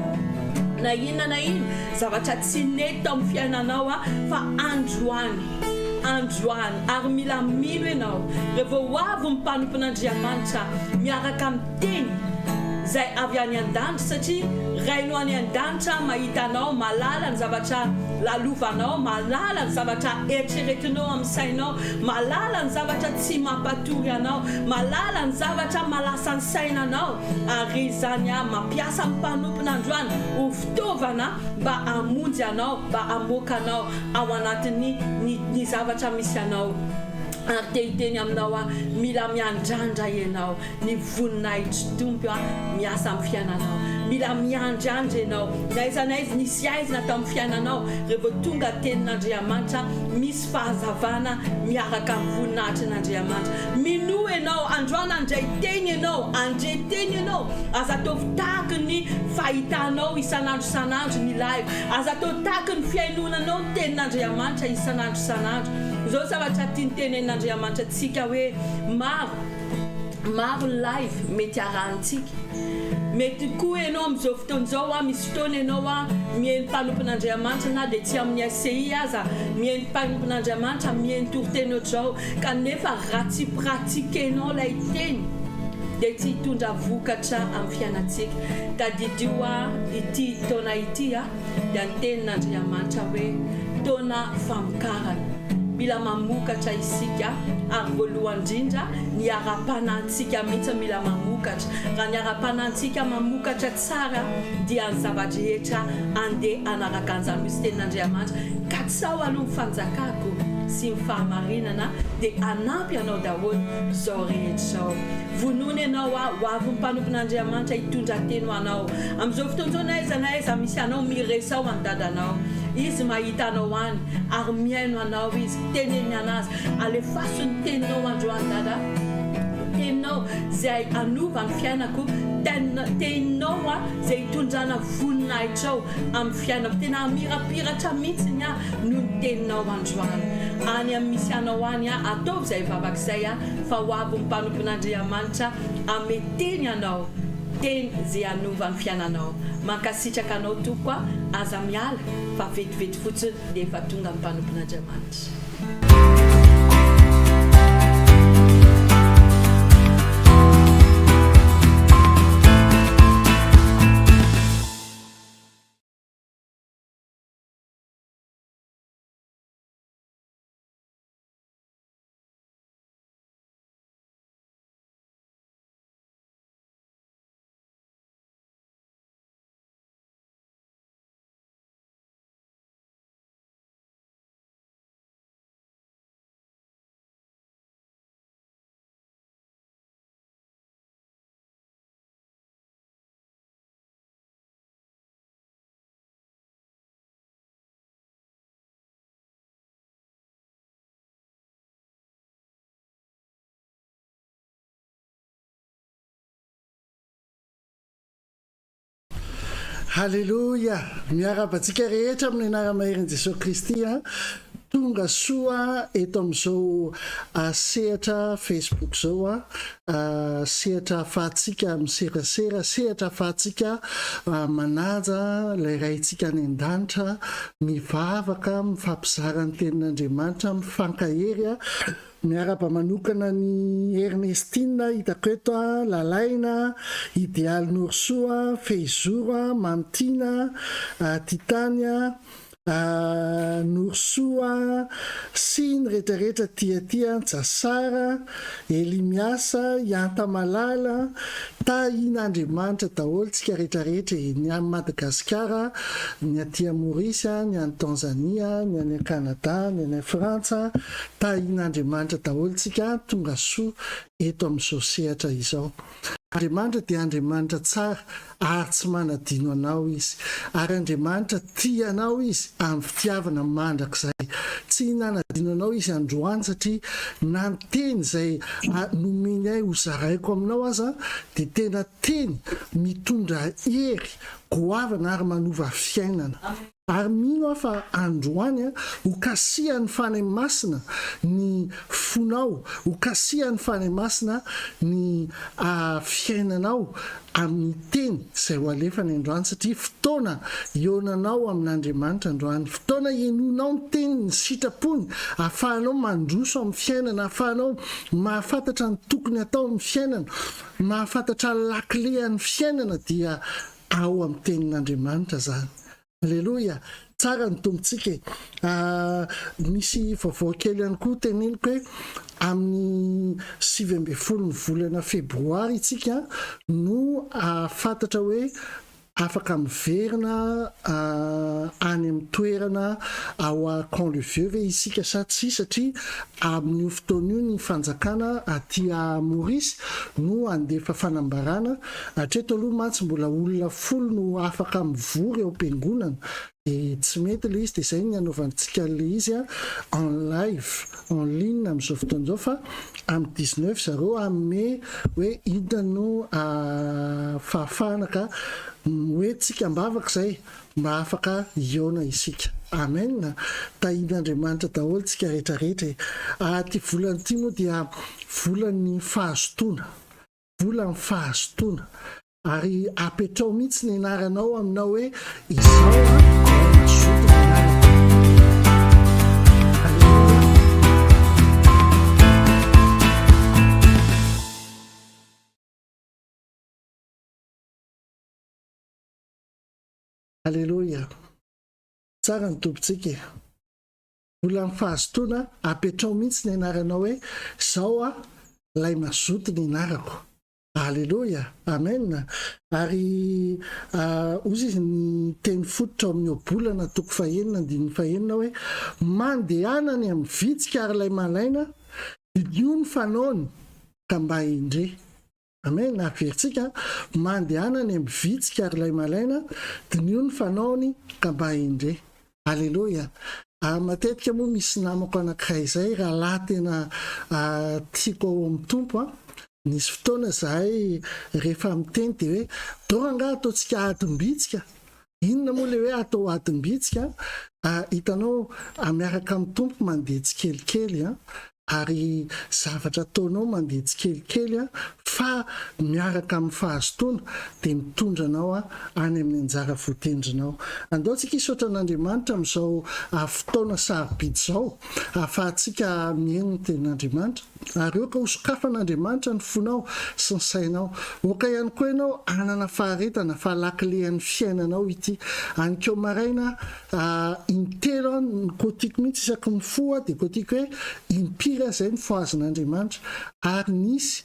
[SPEAKER 5] na inona zavatra tsy nety tao amin'ny fiainanao a fa androany ary mila mino ianao rehefa ho avy ny mpanompon'Andriamanitra miaraka amin'ny teny zay avy any an-danitra satria raino any an-danitra mahita anao malala ny zavatra lalovanao malala ny zavatra eritreretinao amin'ny sainao malala ny zavatra tsy mampatory anao malala ny zavatra malasa ny sainanao ary zany a mampiasa amin'ny mpanompon'androany ho fitaovana mba hamonjy anao mba hamoaka anao ao anatin'ny ny zavatra misy anao ary tehiteny aminao a mila miandrandra ianao ny voninahitry tompo a miasa amin'ny fiainanao mila miandrandra ianao naiza nisy aizina tao amin'ny fiainanao rehefa tonga tenin'Andriamanitra misy fahazavana miaraka amin'ny voninahitry n'Andriamanitra mino ianao androany andray teny ianao aza atao tahaka ny fahitanao isan'andro ny live aza atao tahaka ny fiainonanao ny tenin'Andriamanitra isan'andro zao zavatra tiany tenen'Andriamanitra tsika hoe maro live mety arahantsika mety koa ianao amin'izao fotoana izao a misy fotoana ianao a mihaino mpanompon'Andriamanitra na dia tsy amin'ny ACI aza mihaino mpanompon'Andriamanitra mihaino toriteny ohatr'izao kanefa raha tsy pratikenao ilay teny dia tsy hitondra vokatra amin'ny fiainantsika tadidio a ity taona ity a dia ny tenin'Andriamanitra hoe taona famokarana mila mamokatra isika ary voalohany indrindra ny ara-panantsika mihitsy mila mamokatra raha ny ara-panantsika mamokatra tsara dia ny zavadrehetra andeha anaraka an'izany misy tenin'Andriamanitra ka tsy sao aloha fanjakako sy ny fahamarinana dia anampy anao daholo zao rehetra zao vonoina ianao a ho avy ny mpanompon'Andriamanitra hitondra teny ho anao amin'izao fotoana izao na aiza misy anao miresao an-dadanao izy mahita anao any ary mihaino anao izy teneny anazy alefaso ny teninao androany dada teninao zay anova ny fiainako teninao a zay hitondrana voninahitrao amin'ny fiainako tena hamirapiratra mihitsy a no ny teninao androany any amin'ny misy anao any a ataovy zay vavak'izay a fa ho avy ny mpanompon'Andriamanitra ameteny anao teny zay anova ny fiainanao mankasitraka anao toko a aza miala fa vetivety fotsiny dia efa tonga ny mpanompon'Andriamanitra.
[SPEAKER 6] Halleluja, miara-batsika rehetra amin'ny anara-maherin' Jesosy Kristy a tonga soa eto amin'izao sehatra Facebook zao a sehatra ahafahantsika miserasera sehatra ahafahantsika manaja ilay raintsika any an-danitra mivavaka mifampizara ny tenin'Andriamanitra mifankahery a miaraba manokana ny Ernestine hitako eto a Lalaina Ideal Norsoa Feizora Mantina Titania Norsoa sy ny rehetrarehetra tia Jasara Elimiasa Yanta Malala tahin'Andriamanitra daholo tsika rehetrarehetra ny any Madagasikara ny aty Maorisy ny any Tanzania ny any Kanada ny any Frantsa tahin'Andriamanitra daholo tsika tonga soa eto amin'izao sehatra izao. Andriamanitra dia Andriamanitra tsara ary tsy manadino anao izy ary Andriamanitra tia anao izy amin'ny fitiavana mandrakizay tsy nanadinanao izy androany satria nanteny zay nomeny ay ho zaraiko aminao aza dia tena teny mitondra hery goavana ary manova fiainana. Ary mino aho fa androany ho kasihan'ny fanay masina ny fonao, ho kasihan'ny fanay masina ny fiainanao amin'ny teny izay ho alefany androany satria fotoana ionanao amin'Andriamanitra androany, fotoana ienonao ny teny ny sitrapony ahafahanao mandroso amin'ny fiainana, ahafahanao mahafantatra ny tokony atao amin'ny fiainana, mahafantatra lakile amin'ny fiainana dia ao amin'ny tenin'Andriamanitra zany. Alleluia, tsara ny tompontsika. Misy vaovao kely ihany koa teneniko hoe amin'ny 17 ny volana febroary itsika no fantatra hoe afaka miverina any amin'ny toerana ao a Camp le Vieux ve isika sa tsy, satria amin'ny fotoana io ny fanjakana aty Maurice no andefa fanambarana. Hatreto aloha mantsy mbola olona 10 no afaka mivory eo am-piangonana, dia tsy mety le izy, dia izay ny anaovantsika le izy en live en ligne amin'izao fotoana izao, fa amin'ny 19 zareo amin'ny hoe inona no fahafahana ka hoe tsika mbavaka zay mba afaka iona isika. Amen. Tahin'Andriamanitra daholo tsika rehetrarehetra. Ty volana ity moa dia volan'ny fahazotoana, volan'ny fahazotoana, ary apetrao mihitsy ny anaranao aminao hoe izao mazoto ny anarana. Alléluia. Tsara ny tompontsika. Vola amin'ny fahazotoana apetrao mihitsy ny anaranao hoe izao lay mazoto ny anarako. Alléluia. Amen. Ary ozy izy ny teny fototra amin'ny obolana 2:9 hoe mandehana ny amin'ny vitsika ary lay malaina io ny fanaony ka mba indre. Amen. Averitsika mandehana ny amin'ny vitsika ary lay malaina dia io ny fanaony ka mba indre. Alléluia. Matetika moa misy namako anankiray izay raha lahy tena tiako ao amin'ny tompo nisy fotoana zahay rehefa miteny dia hoe doranga ataontsika adim-bitsika. Inona moa le hoe atao adim-bitsika? Hitanao miaraka amin'ny tompo mandeha tsikelikely ary zavatra ataonao mandeha tsikelikely fa miaraka amin'ny fahazotoana dia mitondra anao any amin'ny anjara voatendrinao. Andaontsika hisaotra an'Andriamanitra amin'izao fotoana sarobidy izao ahafahantsika mihaino ny tenin'Andriamanitra, ary oka ho sokafan'Andriamanitra ny fonao sy ny sainao. Oka ihany koa ianao anana faharetana fahalakilehan'ny fiainanao ity. Anykeo maraina intelo ny kotiko mihitsy isaky ny fo dia kotiko hoe impira zay ny foazon'Andriamanitra, ary nisy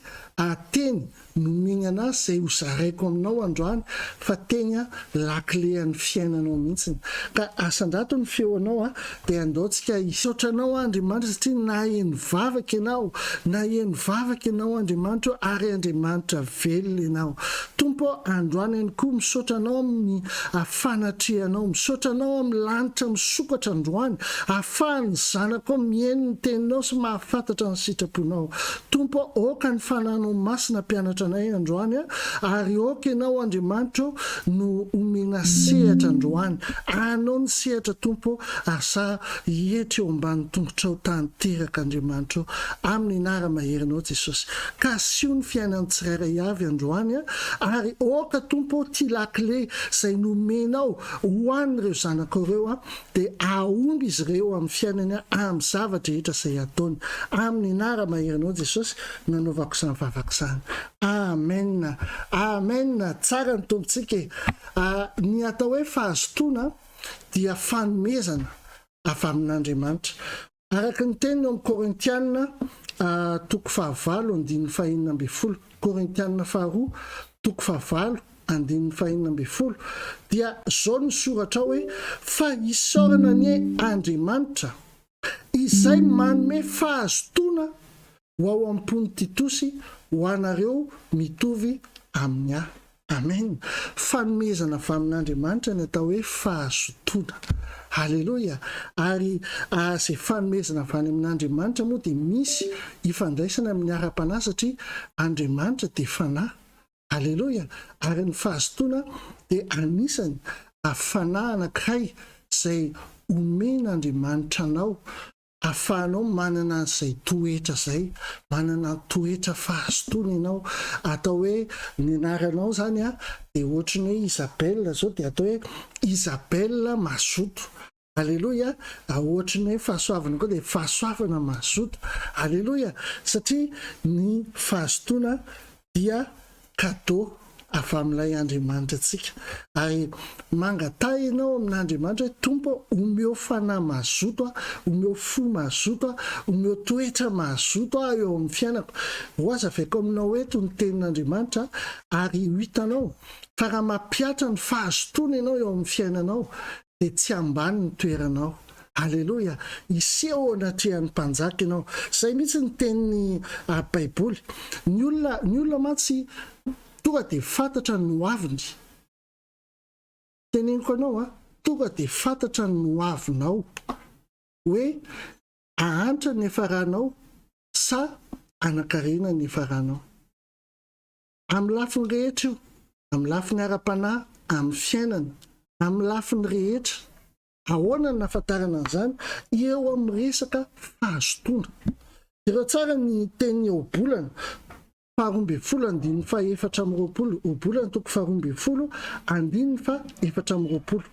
[SPEAKER 6] teny nomeny anazy zay ho zaraiko aminao androany fa teny lakilehan'ny fiainanao mihitsy. Ka asandrato ny feonao dia andaontsika hisaotranao Andriamanitra satria na heno vavaka ianao, na heno vavaka ianao Andriamanitra ary Andriamanitra velona ianao. Tompo androany ihany koa misaotra anao amin'ny fanatrehanao, misaotra anao amin'ny lanitra misokatra androany, ahafahany zanako mihaino ny teninao sy mahafantatra ny sitraponao. Tompo oka ny fananao masina mpianatra anay androany ary oka ianao Andriamanitra no omena sehatra androany. Anao ny sehatra tompo asa hietry eo ambany tongotrao tanteraka Andriamanitra amin'ny anara maherinao Jesosy. Ka asio ny fiainan'ny tsirairay avy androany ary oka tompo ty lakile izay nomenao ho an'ireo zanako ireo dia aomby izy ireo amin'ny fiainany amin'ny zavatra rehetra izay ataony. Amin'ny anara maherinao Jesosy nanaovako izany vavaka izany. Amen. Amen. Tsara ny tompontsika. Ny atao hoe fahazotoana dia fanomezana avy amin'Andriamanitra. Araka ny teny amin'ny Korintiana 5:5, Korintiana 5:5 dia zao ny soratra hoe fa isaorana ny Andriamanitra izay manome fahazotoana ho ao am-pony Titosy ho anareo mitovy amin'ny amen. Fanomezana avy amin'Andriamanitra ny atao hoe fahazotoana. Halleloia. Ary izay fanomezana avy any amin'Andriamanitra moa dia misy ifandraisana amin'ny ara-panahy satria Andriamanitra dia fanahy. Halleloia. Ary ny fahazotoana dia anisany fanahy anankiray izay omen'Andriamanitra anao, ahafahanao manana izay toetra izay, manana toetra fahazotoana ianao. Atao hoe ny anaranao zany dia ohatry ny hoe Isabelle zao dia atao hoe Isabelle mazoto. Halleloia. Ohatry ny hoe fahasoavana koa dia fahasoavana mazoto. Halleloia. Satria ny fahazotoana dia cadeau avy amin'ilay Andriamanitra antsika. Ary mangatay ianao amin'Andriamanitra hoe Tompo, omeo fanahy mazoto, omeo fo mazoto, omeo toetra mazoto eo amin'ny fiainako. Hoazavaiko aminao eto ny tenin'Andriamanitra ary ho hitanao fa raha mampiatra ny fahazotoana ianao eo amin'ny fiainanao dia tsy ambany ny toeranao. Halleloia. Iseho anatrehan'ny mpanjaka ianao. Izay mihitsy ny tenin'ny Baiboly. Ny olona mantsy tonga dia fantatra ny hoaviny. Teneniko anao tonga dia fantatra ny hoavinao hoe ahantra ny efaranao sa anakarena ny efaranao. Amin'ny lafiny rehetra io, amin'ny lafiny ara-panahy, amin'ny fiainana, amin'ny lafiny rehetra. Ahoana ny nahafantarana an'izany? Eo amin'ny resaka fahazotoana. Ireo tsara ny teny obolana 12:4-20, obolana 12:4-20.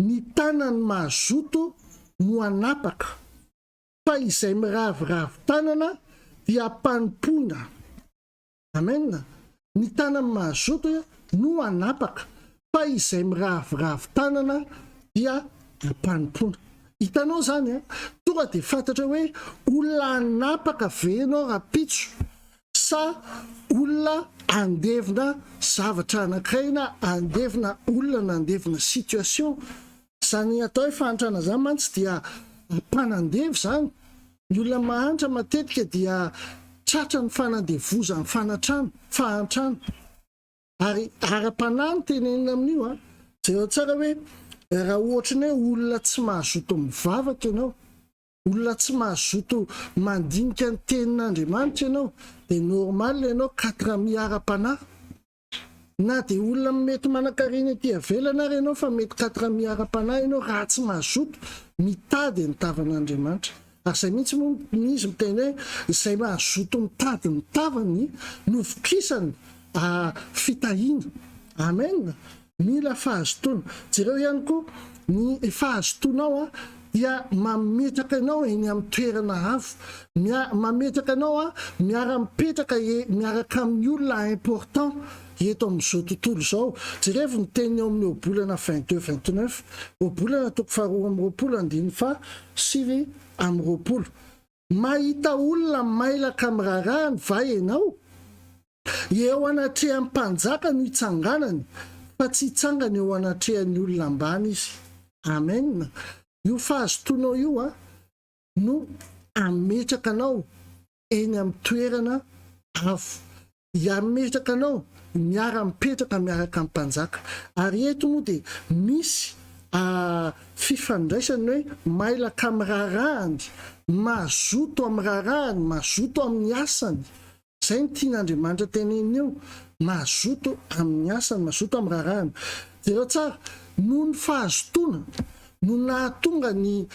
[SPEAKER 6] Ny tanany mazoto no anapaka, fa izay miravoravo tanana dia mpanompoana. Amen. Ny tanany mazoto no anapaka, fa izay miravoravo tanana dia mpanompoana. Hitanao zany tonga dia fantatra hoe olona anapaka ve ianao rapitso sa olona andevina zavatra anankiray na andevina olona na andevina situation. Zany atao hoe fahantrana zany mantsy dia mpanandevy zany. Ny olona mahantra matetika dia tratra ny fanandevozany fahantrana. Ary ara-panahy ny tenenina amin'io zay tsara hoe raha ohatra ny hoe olona tsy mahazoto mivavaka ianao, olona tsy mahazoto mandinika ny tenin'Andriamanitra ianao, dia normal ianao 4 ara-panahy. Na dia olona mety manan-karena ety avelana ary ianao fa mety 4 ara-panahy ianao raha tsy mahazoto mitady ny tavan'Andriamanitra. Ary izay mihitsy moa izy miteny hoe izay mahazoto mitady ny tavany no vokisany fitahiana. Amen. Mila fahazotoana. Jereo ihany koa ny fahazotoanao dia mametraka ianao eny amin'ny toerana avo, mametraka ianao miara-mipetraka miaraka amin'ny olona important eto amin'izao tontolo izao. Jerevy ny teny eo amin'ny obolana 22-29, obolana 2:7-20. Mahita olona mailaka mirarahany va ianao? Eo anatrehan'ny mpanjaka no hitsanganany, fa tsy hitsangana eo anatrehan'ny olona ambany izy. Amen. Io fahazotoanao io no ametraka anao eny amin'ny toerana avo. Ametraka anao miara-mipetraka miaraka amin'ny mpanjaka. Ary eto moa dia misy fifandraisany hoe mailaka mirarahany, mazoto amin'ny rarahany, mazoto amin'ny asany. Izay ny tian'Andriamanitra teneniny eo. Mazoto amin'ny asany, mazoto amin'ny rarahany. Jereo tsara, noho ny fahazotoana no nahatonga ny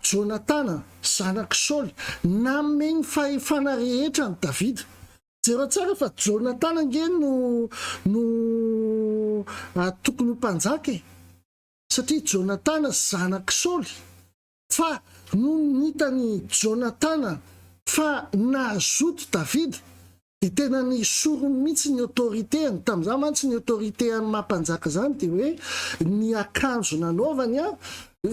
[SPEAKER 6] Jonatana zanak' Saoly nameny fahefana rehetra ny Davida. Jereo tsara fa Jonatana nge no tokony ho mpanjaka satria Jonatana zanak' Saoly. Fa no nitany Jonatana fa nahazoto Davida dia tena ny sorony mihitsy ny autorité-ny. Tamin'izany mantsy ny autorité amin'ny mampanjaka zany dia hoe ny akanjo nanaovany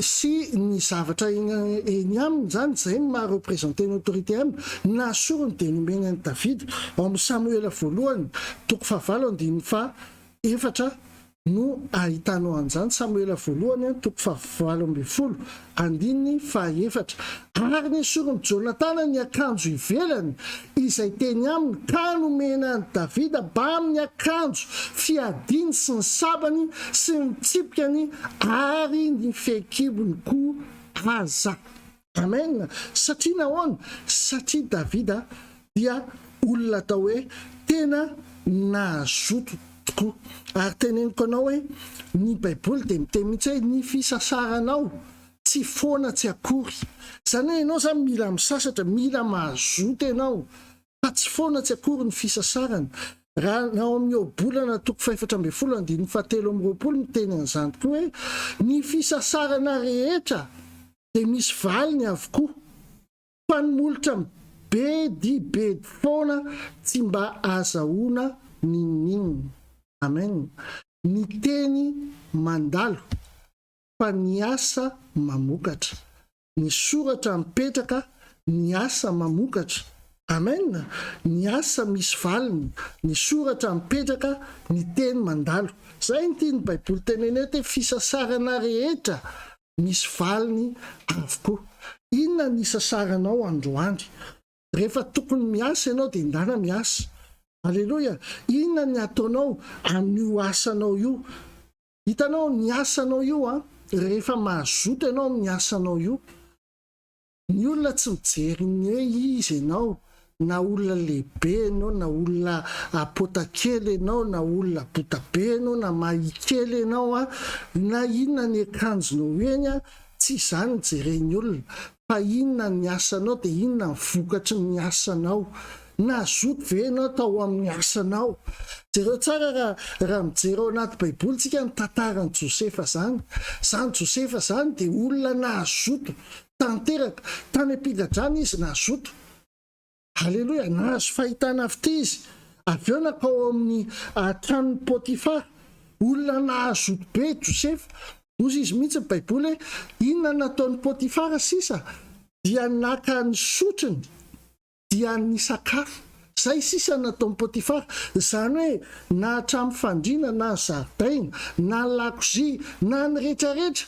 [SPEAKER 6] sy ny zavatra eny aminy zany zay maha-représente ny autorité aminy. Nasorony dia nomeny an'i Davida ao amin'ny Samuela 1:9-4 no ahitanao an'izany Samuela voalohany 7:20 andininy 4 ary ny sorony Jonatana ny akanjo ivelany izay teny aminy ka nomena ny Davida ba amin'ny akanjo fiadiny sy ny sabany sy ny tsipikany ary ny fehikibony koa aza. Amen. Satria nahoana? Satria Davida dia olona atao hoe tena nazoto tokoa. Ary teneniko anao hoe ny Baiboly dia miteny mihitsy hoe ny fisasaranao tsy foana tsy akory. Zany hoe ianao zany mila misasatra, mila mazoto ianao fa tsy foana tsy akory ny fisasarana. Raha nao amin'ny obolana 4:17 miteny an'izany tokoa hoe ny fisasarana rehetra dia misy valiny avokoa fa ny molotra be di be foana tsy mba azahoana ninina. Amen. Ny teny mandalo fa ny asa mamokatra, ny soratra mipetraka, ny asa mamokatra. Amen. Ny asa misy valiny, ny soratra mipetraka, ny teny mandalo. Zay ny tiany Baiboly teneny hoe fisasarana rehetra misy valiny avokoa. Inona ny sasaranao androany? Rehefa tokony miasa ianao dia indana miasa. Alleluia. Inona ny ataonao amin'io asanao io? Hitanao ny asanao io rehefa mazoto ianao amin'ny asanao io, ny olona tsy mijery ny hoe izy ianao, na olona lehibe ianao, na olona apotakely ianao, na olona botabe ianao, na mahikely ianao, na inona ny akanjonao eny, tsy izany ny jeren'ny olona, fa inona ny asanao dia inona ny vokatry ny asanao. Nazoto ve ianao tao amin'ny asanao? Jereo tsara raha mijery ao anaty Baiboly tsika ny tantaran'i Josefa zany. Zany Josefa zany dia olona nazoto tanteraka. Tany am-pigadrana izy nazoto. Halleluja. Nahazo fahitana avy izy. Avy eo nakao amin'ny tranon'ny Potifara. Olona nazoto be Josefa. Ozy izy mihitsy ny Baiboly hoe inona nataon'ny Potifara sisa? Dia naka ny sotriny, dia ny sakafo. Zay sisa nataon'ny Potifara. Zany hoe na hatramin'ny fandriana, na zaridaina, na lakozia, na ny rehetrarehetra.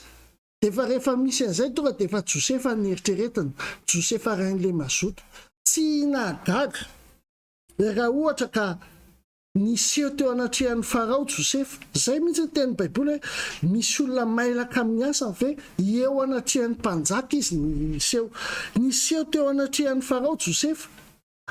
[SPEAKER 6] Dia rehefa misy an'izay tonga dia efa Josefa ny eritreretiny. Josefa rain'ilay mazoto. Tsy nahagaga. Raha ohatra ka niseho teo anatrehan'ny Farao Josefa. Zay mihitsy ny teny Baiboly hoe misy olona mailaka amin'ny asa ve eo anatrehan'ny mpanjaka izy niseho teo anatrehan'ny Farao Josefa.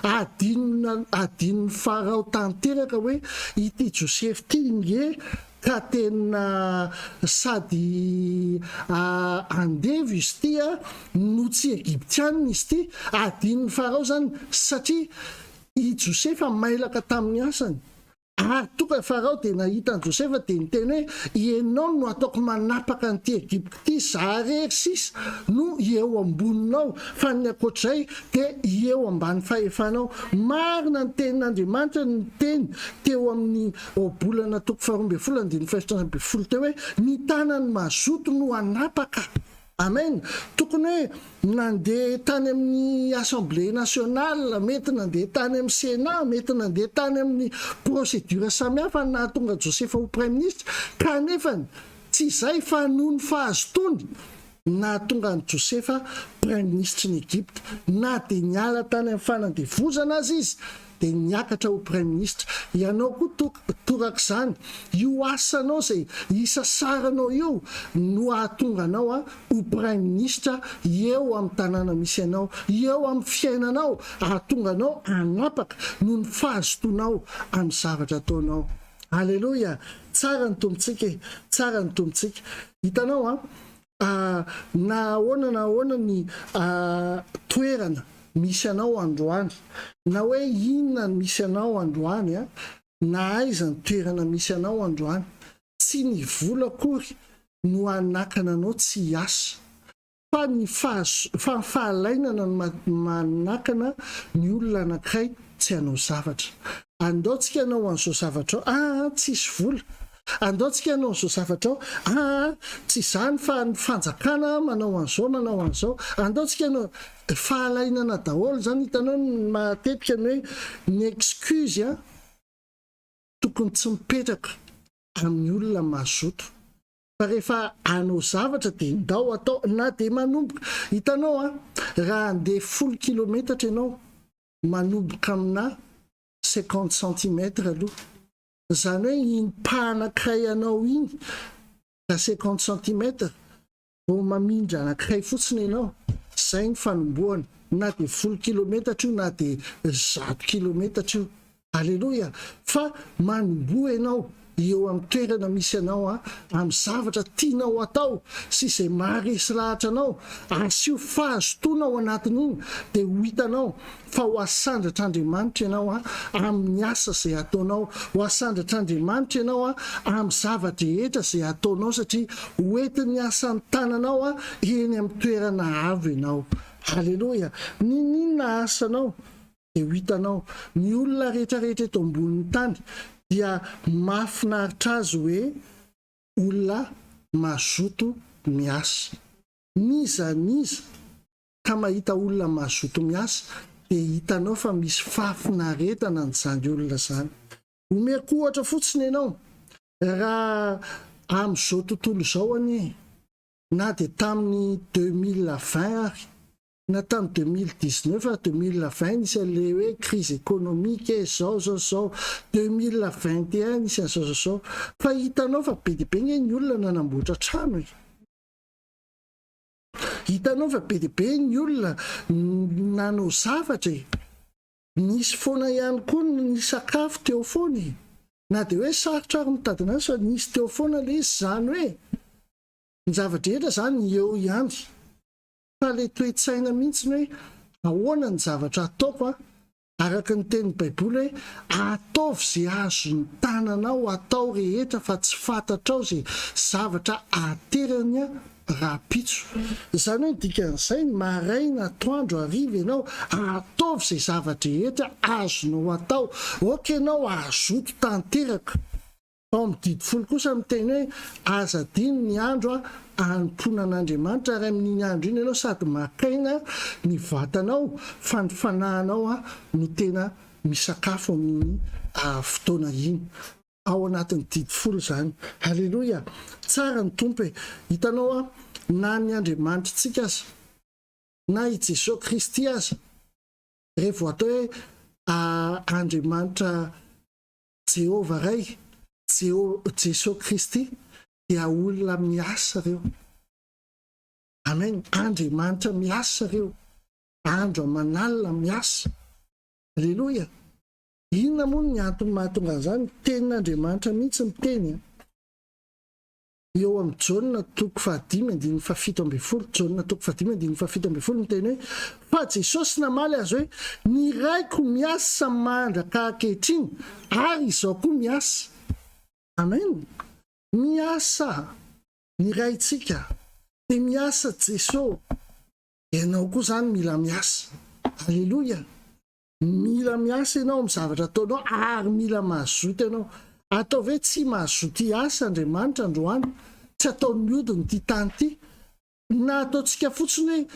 [SPEAKER 6] Adin'ny Farao tanteraka hoe ity Josefa ity nge ka tena sady andevo izy ity no tsy Egyptianina izy ity. Adin'ny Farao zany satria i Josefa mailaka tamin'ny asany. Ary toka Farao dia nahita ny Josefa dia niteny hoe ianao no ataoko manapaka an'ity Egypte ity, zarery sisa no eo amboninao, fa ny akoatr'izay dia eo ambany fahefanao. Marina ny tenin'Andriamanitra ny teny teo amin'ny obolana 2:12 teo hoe ny tanany mazoto no anapaka. Amen. Tokony hoe nandeha tany amin'ny Assemblée nationale, mety nandeha tany amin'ny Sénat, mety nandeha tany amin'ny procédure samihafa na tonga Josefa ho Premier ministre, kanefa tsy izay fa noho ny fahazotony na tonga ny Josefa Premier ministre ny Egypte, na dia niala tany amin'ny fanandevozana azy izy dia niakatra ho Premier ministre. Ianao koa torak'izany, io asanao izay isasaranao io no ahatonga anao ho Premier ministre eo amin'ny tanàna misy anao, eo amin'ny fiainanao, ahatonga anao anapaka noho ny fahazotonao amin'ny zavatra ataonao. Alleluia. Tsara ny tombontsika, tsara ny tombontsika. Hitanao na ahoana ny toerana misy anao androany, na hoe inona ny misy anao androany, na aiza ny toerana misy anao androany, tsy ny vola akory no anakana anao tsy hiasa, fa ny fahalainana manakana ny olona anankiray tsy hanao zavatra. Andaontsika anao an'izao zavatra tsisy vola. Andaontsika anao an'izao zavatra tsy izany fa ny fanjakana manao an'izao. Andaontsika anao fahalainana daholo zany. Hitanao matetika ny hoe ny excuse tokony tsy mipetraka amin'ny olona mazoto. Fa rehefa anao zavatra dia ndao atao na dia manomboka. Hitanao raha andeha 10 kilometatra ianao manomboka amina 50 centimetre aloha. Zany hoe iny pahanankiray anao iny da 50 centimetre vao mamindra anankiray fotsiny ianao. Zay ny fanombohana, na dia 10 kilometatra io na dia 100 kilometatra io. Alleloia. Fa manomboa ianao eo amin'ny toerana misy anao amin'ny zavatra tianao atao sy izay maharesy lahatra anao, asio fahazotoana ao anatin'iny dia ho hitanao fa ho asandratr'Andriamanitra ianao amin'ny asa izay ataonao, ho asandratr'Andriamanitra ianao amin'ny zavatra rehetra izay ataonao, satria hoentiny asan'ny tananao eny amin'ny toerana avo ianao. Halleloia. Ninona asanao dia ho hitanao ny olona rehetrarehetra eto ambonin'ny tany dia mahafinaritra azy hoe olona mazoto miasa. Niza ka mahita olona mazoto miasa dia hitanao fa misy fahafinaretana n'izany olona izany. Omeko ohatra fotsiny ianao, raha amin'izao tontolo izao na dia tamin'ny 2020 ary na tamin'ny 2019 2020 nisy an'ilay hoe crise économique zao 2021 nisy an'izao. Fa hitanao fa be dia be ny olona nanamboatra trano e. Hitanao fa be dia be ny olona nanao zavatra e. Nisy foana ihany koa ny sakafo teo foana e. Na dia hoe sarotra ary mitadina azy fa nisy teo foana ilay izy, zany hoe ny zavatra rehetra zany eo ihany. Fa ilay toe-tsaina mihitsy hoe ahoana ny zavatra ataoko araka ny tenin'ny Baiboly hoe ataovy izay azon'ny tananao atao rehetra fa tsy fantatrao izay zavatra aterany rapitso. Izany hoe dikan'izay maraina atoandro hariva ianao ataovy izay zavatra rehetra azonao atao. Oka ianao azoto tanteraka. Ao amin'ny didy 10 kosa miteny hoe aza diny ny andro anompoana an'Andriamanitra, ary amin'iny andro iny ianao sady makaina ny vatanao fa ny fanahinao no tena misakafo amin'ny fotoana iny. Ao anatin'ny didy 10 zany. Halleloia. Tsara ny tompo e. Hitanao na ny Andriamanitra tsika aza na i Jesosy Kristy aza, rehefa atao hoe Andriamanitra Jehova ray, Jesosy Kristy dia olona miasa reo. Amen. Andriamanitra miasa reo. Andro aman'alina miasa. Alleluia. Inona moa ny antony mahatonga an'izany? Tenin'Andriamanitra mihitsy miteny. Eo amin'ny Jaona 5:7, Jaona 5:7 miteny hoe fa Jesosy namaly azy hoe ny raiko miasa mandraka ankehitriny ary izao koa miasa. Amen. Miasa ny raintsika dia miasa Jesosy. Ianao koa zany mila miasa. Alleluia. Mila miasa ianao amin'ny zavatra ataonao ary mila mazoto ianao. Atao ve tsy mazoto hiasa Andriamanitra androany? Tsy atao miodiny ty tany ty. Na ataontsika fotsiny hoe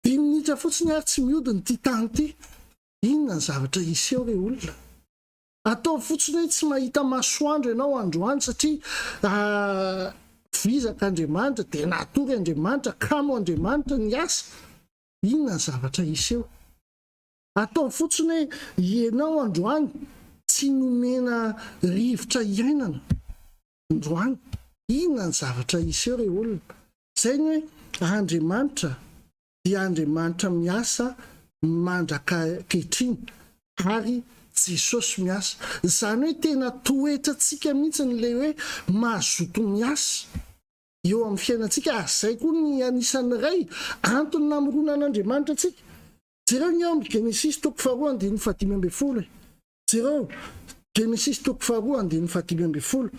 [SPEAKER 6] 10 minitra fotsiny ary tsy miodiny ty tany ty. Inona ny zavatra iseho re olona? Atao fotsiny hoe tsy mahita masoandro ianao androany satria vizaka Andriamanitra dia natory Andriamanitra, kamo Andriamanitra ny asa. Inona ny zavatra iseho? Atao fotsiny hoe ianao androany tsy nomena rivotra iainana androany. Inona ny zavatra iseho re olona? Zay ny hoe Andriamanitra dia Andriamanitra miasa mandraka ankehitriny ary Jesosy miasa. Izany hoe tena toetrantsika mihitsy n'ilay hoe mazoto miasa eo amin'ny fiainantsika. Zay koa ny anisan'ny ray antony namorona an'Andriamanitra antsika. Jereo ny ao amin'ny Genesis 2:15. Jereo Genesis 2:15.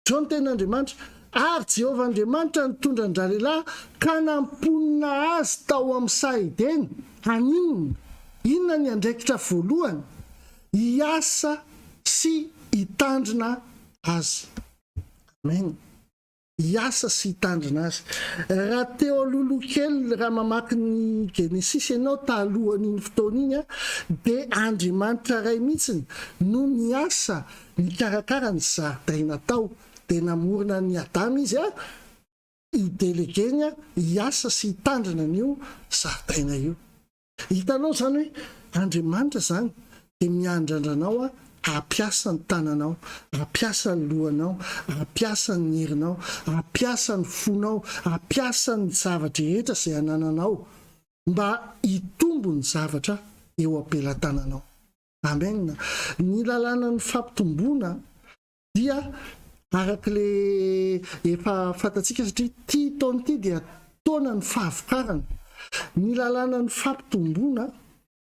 [SPEAKER 6] Zao ny tenin'Andriamanitra: ary Jehovah Andriamanitra nitondra an-dralehilahy ka namponina azy tao amin'ny Saedeny. Aninona? Inona ny andraikitra voalohany? Hiasa sy hitandrina azy. Amen. Hiasa sy hitandrina azy. Raha teo alolo kely raha mamaky ny Genesis ianao talohan'iny fotoana iny dia Andriamanitra ray mihitsiny no miasa mikarakara ny zaridaina tao dia namorona ny Adama izy idelegeny hiasa sy hitandrina an'io zaridaina io. Hitanao zany hoe Andriamanitra zany dia miandrandranao ampiasa ny tananao, ampiasa ny lohanao, ampiasa ny herinao, ampiasa ny fonao, ampiasa ny zavatra rehetra izay anananao mba hitombo ny zavatra eo ampelantananao. Amen. Ny lalàna ny fampitomboana dia arak'le efa fantatsika satria ty taona ity dia taona ny fahavokarana. Ny lalàna ny fampitomboana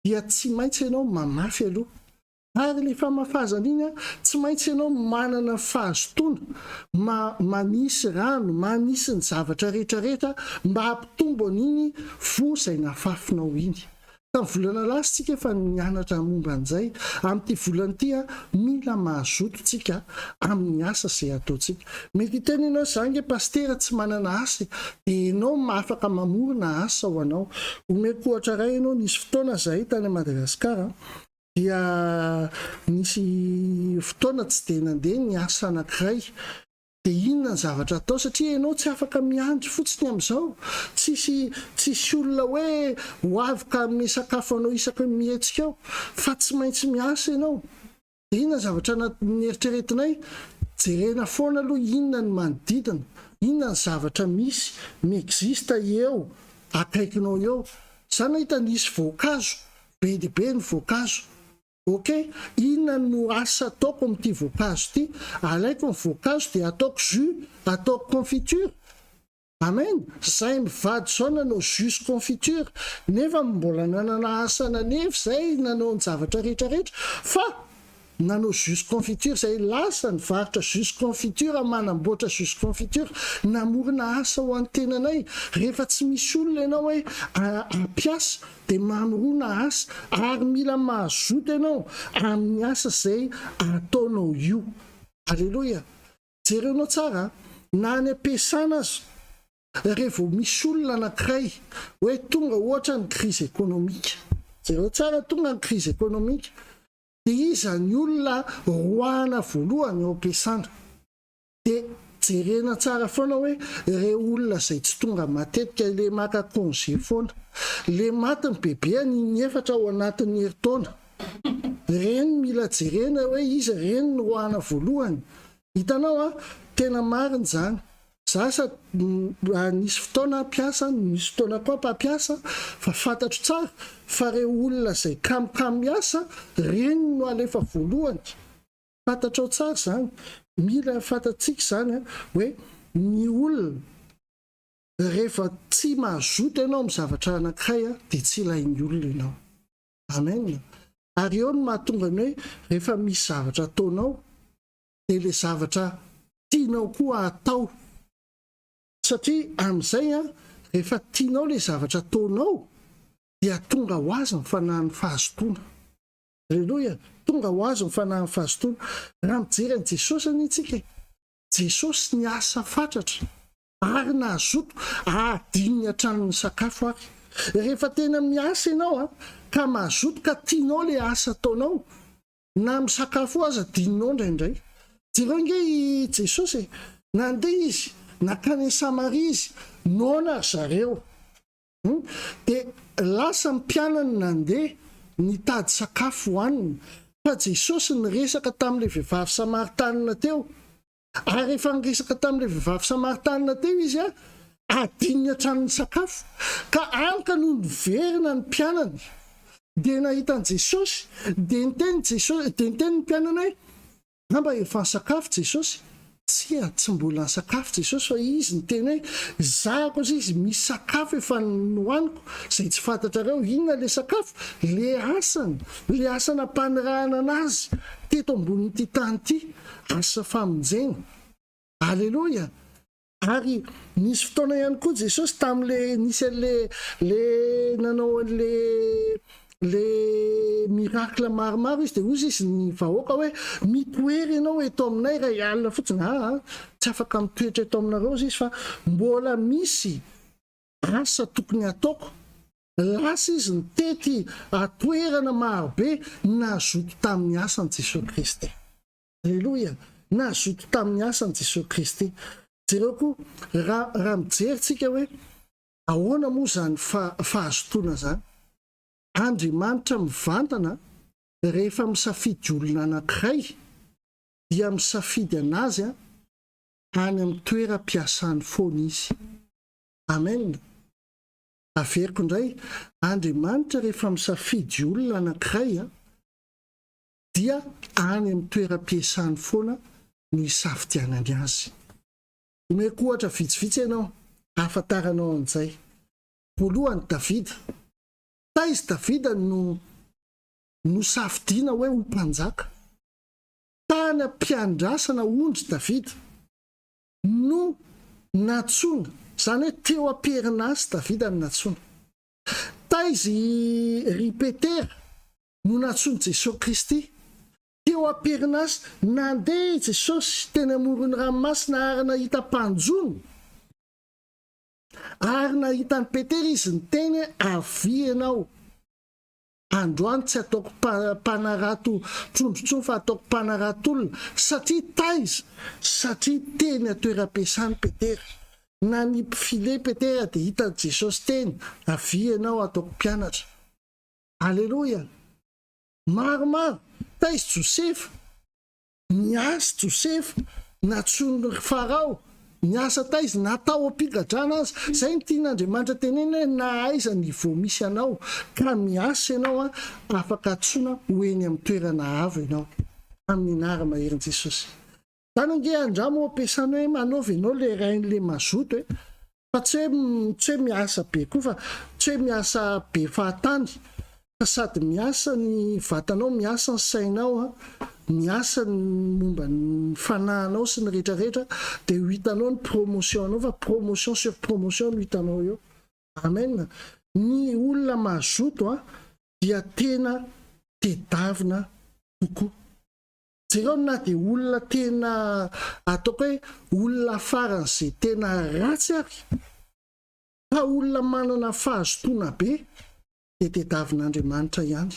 [SPEAKER 6] dia tsy maintsy ianao mamafy aloha, ary le famafazana iny tsy maintsy ianao manana fahazotoana manisy rano, manisy ny zavatra rehetrarehetra mba hampitombo an'iny vo izay nafafinao iny. Tamin'ny volana lasitsika efa nianatra momba an'izay, amin'ity volana ity mila mahazoto tsika amin'ny asa izay ataontsika. Mety tena ianao zange pastera tsy manana asa dia ianao afaka mamorona asa ho anao. Omeko ohatra iray ianao, nisy fotoana zahay tany Madagasikara dia nisy fotoana tsy dia nandeha ny asa anankiray. Dia inona ny zavatra atao satria ianao tsy afaka miandry fotsiny amin'izao, tsisy olona hoe ho avoka amin'ny sakafo anao isaka mihetsika ao, fa tsy maintsy miasa ianao. Dia inona ny zavatra nieritreretinay? Jerena foana aloha inona ny manodidina, inona ny zavatra misy miexista eo akaikinao eo. Zany hita nisy voankazo, be dia be ny voankazo. Ok, inona no asa ataoko amin'ity voankazo ity? Alaiko ny voankazo dia ataoko jus, ataoko confiture. Amen. Zay mivady zao nanao jus confiture, nefa mbola nanana asa nanefy zay nanao ny zavatra rehetrarehetra, fa nanao jus confiture zay lasa nivarotra jus confiture, manamboatra jus confiture, namorona asa ho an'ny tenanay. Rehefa tsy misy olona ianao hoe ampiasa dia mamorona asa, ary mila mahazoto ianao amin'ny asa izay ataonao io. Alleloia. Jerenao tsara, na any am-piasana azy, rehefa misy olona anankiray hoe tonga ohatra ny crise économique, jereo tsara tonga ny crise économique, dia iza ny olona roahana voalohany ao am-piasana. Dia jerena tsara foana hoe ireo olona izay tsy tonga matetika, le maka congé foana, le maty ny bebeany inefatra ao anatin'ny herintaona, reny mila jerena hoe izy reny no roahana voalohany. Hitanao tena marina zany. Zasa nisy fotoana ampiasa, nisy fotoana koa mpampiasa, fa fantatro tsara fa ireo olona izay kamokamo miasa, reny no alefa voalohany. Fantatrao tsara zany, mila fantatsika zany hoe ny olona rehefa tsy mahazoto ianao amin'ny zavatra anankiray dia tsy ilain'ny olona ianao. Amen. Ary eo no mahatonga ny hoe rehefa misy zavatra ataonao dia le zavatra tianao koa atao. Satria amin'izay rehefa tianao le zavatra ataonao dia tonga ho azy ny fanahy ny fahazotoana. Alleluia. Tonga ho azy ny fanahy ny fahazotoana. Raha mijery an'i Jesosy anitsika, Jesosy ny asa fatratra ary nahazoto adininy hatramin'ny sakafo ary. Rehefa tena miasa ianao ka mahazoto ka tianao le asa ataonao, na amin'ny sakafo aza adininao indraindray. Jereo nge Jesosy nandeha izy nakany Samaria izy, nona zareo. Dia lasa mpianany nandeha nitady sakafo hohaniny, fa Jesosy niresaka tamin'ilay vehivavy Samaritanina teo. Ary rehefa niresaka tamin'ilay vehivavy Samaritanina teo izy adininy hatramin'ny sakafo, ka anka no niverina ny mpianany. Dia nahitan'i Jesosy, dia niteny ny mpianany hoe amba efa ny sakafo Jesosy. Tsy mbola ny sakafo Jesosy, fa izy ny teny hoe zahako azy izy misy sakafo efa nohaniko izay tsy fantatrareo. Inona le sakafo? Le asa nampanirahana anazy teto ambonin'ity tany ity, asa famonjena. Alleluia. Ary nisy fotoana ihany koa Jesosy tamin'le nisy le nanao le miracle maromaro izy, dia ozy izy ny vahoaka hoe mitoery ianao eto aminay raha hialina fotsiny. Tsy afaka mitoetra eto aminareo izy, fa mbola misy asa tokony ataoko. Lasa izy nitety atoerana marobe nazoto tamin'ny asan'i Jesosy Kristy. Alleluia. nazoto tamin'ny asany Jesosy Kristy. Jereo koa raha mijeritsika hoe ahoana moa zany fahazotoana zany. Andriamanitra mivantana rehefa misafidy olona anankiray dia misafidy anazy any amin'ny toeram-piasany foana izy. Amen. Averiko indray, Andriamanitra rehefa misafidy olona anankiray dia any amin'ny toeram-piasany foana no isafidianany azy. Omeko ohatra vitsivitsy ianao ahafantaranao an'izay. Voalohany Davida. Taizy Davida no safidiana hoe ho mpanjaka. Tany am-piandrasana ondry Davida no natsona. Zany hoe teo am-perinasy Davida no natsona. Taizy ry Petera no natsona Jesosy Kristy. Teo am-perinasy nandeha Jesosy teny amorony ranomasina ary nahita mpanjono. Ary nahitany Petera izy ny teny avy ianao. Androany tsy ataoko mpanarato trondrotsony fa ataoko mpanarato olona. Satria taizy, satria teny atoeram-piasany Petera. Na ny mpifile Petera dia hita Jesosy teny avy ianao ataoko mpianatra. Alleluia. Maromaro. Taizy Josefa, niasa Josefa, natsono Farao, niasa taizy natao ampigadrana azy. Zay ny tian'Andriamanitra teneny hoe na aiza ny vao misy anao ka miasa ianao afaka atsoina ho eny amin'ny toerana avo ianao amin'ny anara maherin' Jesosy. Zany ange andramo ampiasana hoe manaovy ianao le rain'le mazoto fa tsy hoe miasa be koa fa tsy hoe miasa be fahatany. Sady miasa ny vatanao, miasa ny sainao, miasa ny momba ny fanahinao sy ny rehetrarehetra dia ho hitanao ny promotion anao fa promotion sur promotion no hitanao eo. Amen. Ny olona mazoto dia tena tedavina tokoa. Jereo na dia olona tena ataoko hoe olona faran'izay tena ratsy ary fa olona manana fahazotoana be tediavin'Andriamanitra ihany.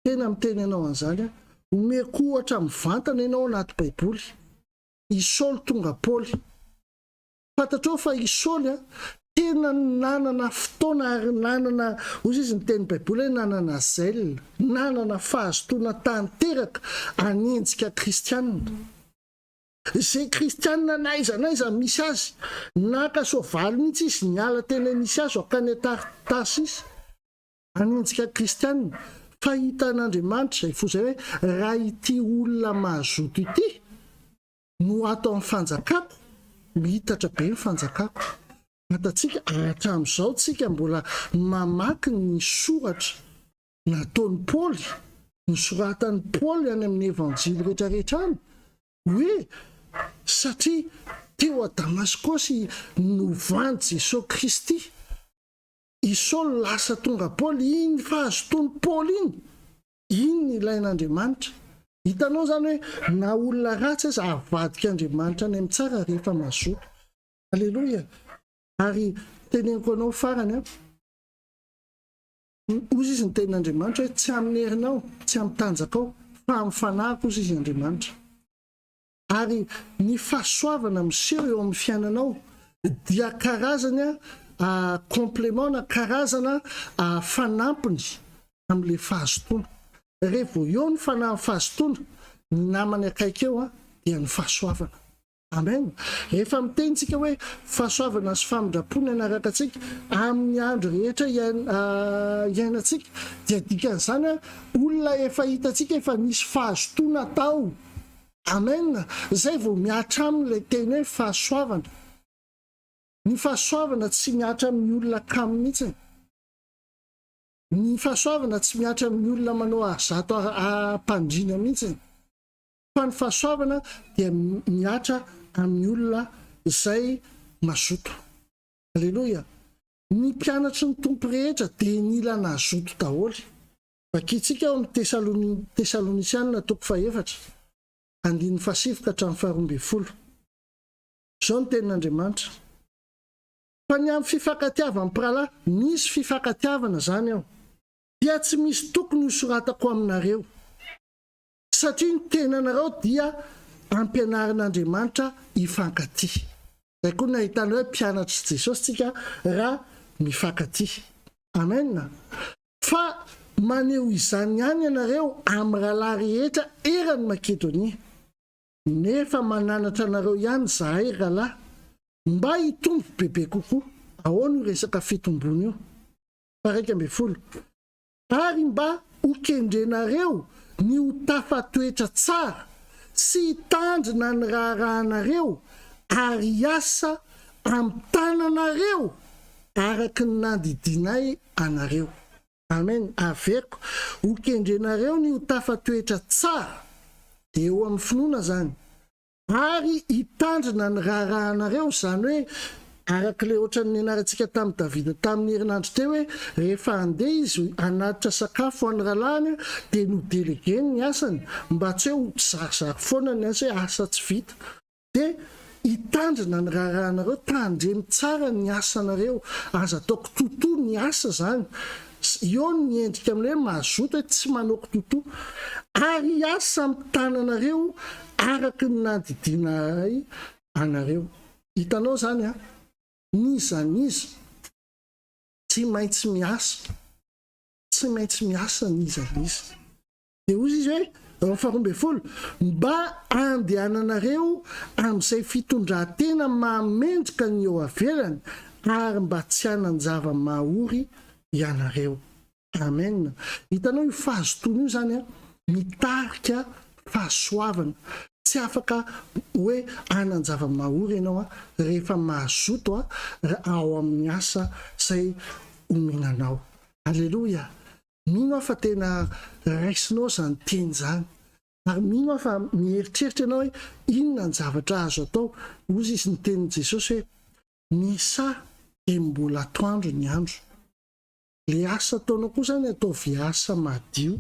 [SPEAKER 6] Tena miteny ianao an'izany omeko ohatra mivantana ianao anaty Baiboly. I Saoly tonga Paoly. Fantatrao fa i Saoly tena nanana fotoana ary nanana, ozy izy ny teny Baiboly hoe nanana zèle, nanana fahazotoana tanteraka hanenjika kristianina. Izay kristianina naiza misy azy, naka soavaly mihitsy izy niala teny nisy azy akany Tarsis hanenjika kristianina. Fa hitan'Andriamanitra izay fozay hoe raha ity olona mazoto ity no atao amin'ny fanjakako, mihitatra be ny fanjakako. Matatsika hatramin'izao tsika mbola mamaky ny soratra nataon'ny Paoly, nosoratan'ny Paoly any amin'ny evanjily rehetrarehetra any hoe satria teo a Damaskosy novandy Jesosy Kristy. I Saoly lasa tonga Paoly, iny fahazotoan'ny Paoly iny ny ilain'Andriamanitra. Hitanao zany hoe na olona ratsy aza avadika Andriamanitra any amin'ny tsara rehefa mazoto. Alleluia. Ary teneniko anao farany ozy izy ny tenin'Andriamanitra hoe tsy amin'ny herinao, tsy amin'ny tanjakao fa amin'ny fanahiko ozy izy Andriamanitra. Ary ny fahasoavana miseho eo amin'ny fiainanao dia karazany complément na karazana fanampiny amin'le fahazotoana. Rehefa eo ny fahazotoana, ny namany akaiky eo dia ny fahasoavana. Amen. Rehefa mitentsika hoe fahasoavana sy famindrapona anaraka antsika amin'ny andro rehetra iainantsika dia dikan'izany olona efa hitantsika efa nisy fahazotoana tao. Amen. Zay vao miatra amin'ilay teny hoe fahasoavana. Ny fahasoavana tsy miatra amin'ny olona kamo mihitsy. Ny fahasoavana tsy miatra amin'ny olona manao azato ampandrina mihitsy. Fa ny fahasoavana dia miatra amin'ny olona izay mazoto. Alleluia. Ny mpianatry ny tompo rehetra dia nila nazoto daholo. Vakitsika ao amin'ny Tesalonisianina 4:7 andiny 7 ka hatramin'ny 12. Izao ny tenin'Andriamanitra. Fa ny amin'ny fifankatiavan'ny mpiralahy, misy fifankatiavana zany ao. Dia tsy misy tokony ho soratako aminareo. Satria ny tenanareo dia ampianaran'Andriamanitra ifankaty. Zay koa nahitana hoe mpianatra Jesosy tsika raha mifankaty. Amen. Fa maneho izany ihany ianareo amin'ny rahalahy rehetra eran'ny Makedonia. Nefa mananatra anareo ihany zahay rahalahy mba hitombo bebe kokoa. Ahoana io resaka fitombona io? 12. Ary mba hokendrenareo ny ho tafatoetra tsara sy hitandrina ny raharahanareo ary hiasa amin'ny tananareo araky ny nandidinay anareo. Amen. Aveko hokendrenareo ny ho tafatoetra tsara dia eo amin'ny finoana zany, ary hitandrina ny raharahanareo, zany hoe arak'ilay ohatra ny nianarantsika tamin'ny Davida tamin'ny herinandro teo hoe rehefa andeha izy anatitra sakafo an'ny rahalahiny dia no delegeny ny asany mba tsy hoe zarizary foana ny asa hoe asa tsy vita. Dia hitandrina ny raharahanareo, tandremy tsara ny asanareo, aza ataoko totoa ny asa zany. Io ny endrika amin'ilay mazoto hoe tsy manoko totoa, ary asa amin'ny tananareo araky ny nandidinay anareo. Hitanao zany a, nizaniza tsy maintsy miasa, tsy maintsy miasa nizaniza. Dia ozy izy hoe 12 mba andehananareo amin'izay fitondran-tena mamendrika ny eo avelany ary mba tsy hanan-java mahory ianareo. Amen. Hitanao io fahazotoana io zany a, mitarika fahasoavana. Tsy afaka hoe hanan-java mahory ianao a rehefa mahazoto a ao amin'ny asa izay omenanao. Alleluia. Mino aho fa tena raisinao zany teny zany, ary mino aho fa mieritreritra ianao hoe inona ny zavatra azo atao. Ozy izy ny tenin'i Jesosy hoe misa dia mbola atoandro ny andro. Le asa ataonao koa zany ataovy asa madio,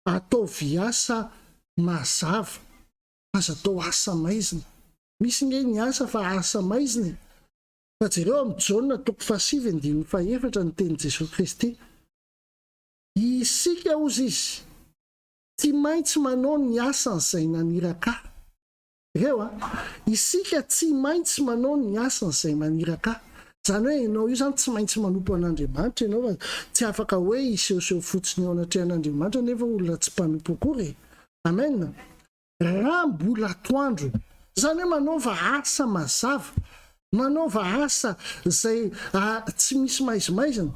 [SPEAKER 6] ataovy asa mazava, aza atao asa maizina. Misy nge ny asa fa asa maizina. Fa jereo amin'ny Jaona 5:1 ny tenin'i Jesosy Kristy, isika ozy izy tsy maintsy manao ny asan'izay naniraka. Reo isika tsy maintsy manao ny asan'izay maniraka. Zany hoe ianao io zany tsy maintsy manompo an'Andriamanitra ianao, fa tsy afaka hoe isehoseho fotsiny eo anatrehan'Andriamanitra nefa olona tsy mpanompo akory. Amen. Raha mbola atoandro, zany hoe manaova asa mazava, manaova asa izay tsy misy maizimaizina,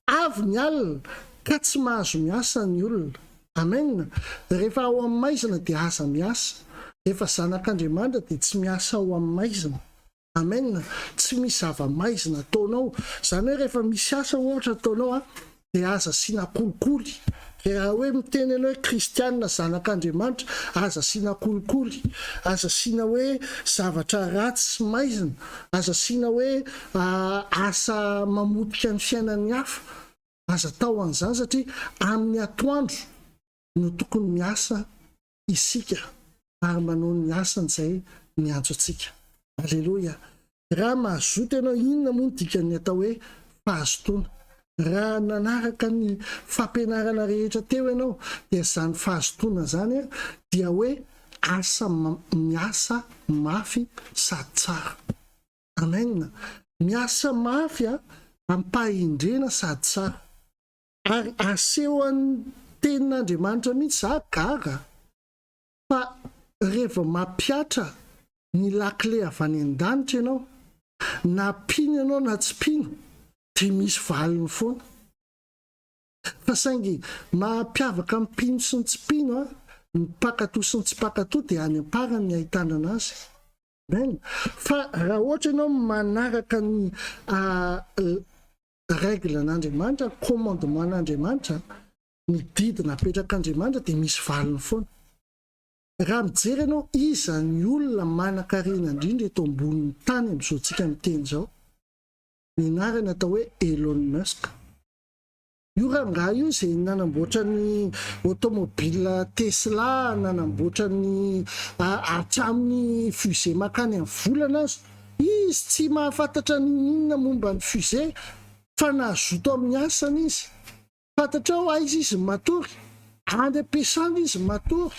[SPEAKER 6] avy ny alina ka tsy mahazo miasa ny olona. Amen. Rehefa ao amin'ny maizina dia aza miasa, rehefa zanak'Andriamanitra dia tsy miasa ao amin'ny maizina. Amen. Tsy misy zava-maizina ataonao. Zany hoe rehefa misy asa ohatra ataonao dia aza asiana kolikoly. Raha hoe miteny ianao hoe kristianina zanak'Andriamanitra, aza asiana kolikoly, aza asiana hoe zavatra ratsy sy maizina, aza asiana hoe asa mamotika ny fiainan'ny hafa, aza atao an'izany satria amin'ny atoandro no tokony miasa isika ary manao ny asan'izay miantso antsika. Alleluia. Raha mazoto ianao, inona moa ny dikany atao hoe fahazotoana? Raha nanaraka ny fampianarana rehetra teo ianao dia zany fahazotoana zany dia hoe asa miasa mafy sady tsara. Amen. Miasa mafy ampahindrena sady tsara, ary aseho an'ny tenin'Andriamanitra mihitsy za gaga fa rehefa mampiatra ny lakile avy any an-danitra ianao, na pino ianao na tsy pino dia misy valiny foana. Fa saingy mampiavaka amin'ny pino sy ny tsy pino ny mpakatoa sy ny tsy mpakatoa dia any am-parany ny ahitana anazy. Amen. Fa raha ohatra ianao manaraka ny règle n'Andriamanitra, commandement n'Andriamanitra, ny didy napetrak'Andriamanitra dia misy valiny foana. Raha mijery ianao, iza ny olona manan-karena indrindra eto ambonin'ny tany amin'izao tsika miteny izao? Ny anarany atao hoe Elon Musk. Io rangahy io izay nanamboatra ny automobile Tesla, nanamboatra ny hatramin'ny fusée makany amin'ny volana azy. Izy tsy mahafantatra ny inona momba ny fusée, fa nahazoto amin'ny asany izy. Fantatra ao aiza izy matory, any am-piasana izy matory.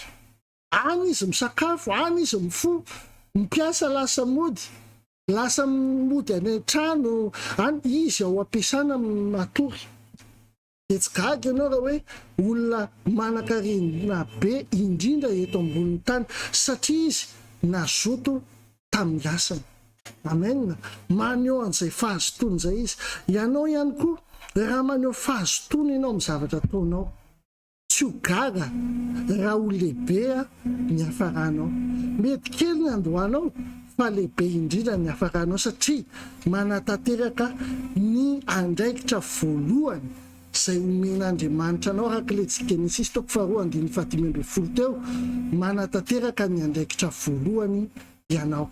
[SPEAKER 6] any izy misakafo, any izy mifo, mipiasa lasa mody any trano, any izy ao ampiasana matory. De tsy gaga ianao raha hoe olona manankarena be indrindra eto ambonin'ny tany satria izy nazoto tamin'ny asany. Amen. Maneho an'izay fahazotony izay izy. Ianao ihany koa raha maneho fahazotony ianao amin'ny zavatra ataonao, tsy ho gaga raha ho lehibe ny hafaranao. Mety kely ny andohanao fa lehibe indrindra ny hafaranao satria manatanteraka ny andraikitra voalohany izay omen'Andriamanitra anao. Araka ilay Genesis 2:5-10 teo, manatanteraka ny andraikitra voalohany ianao.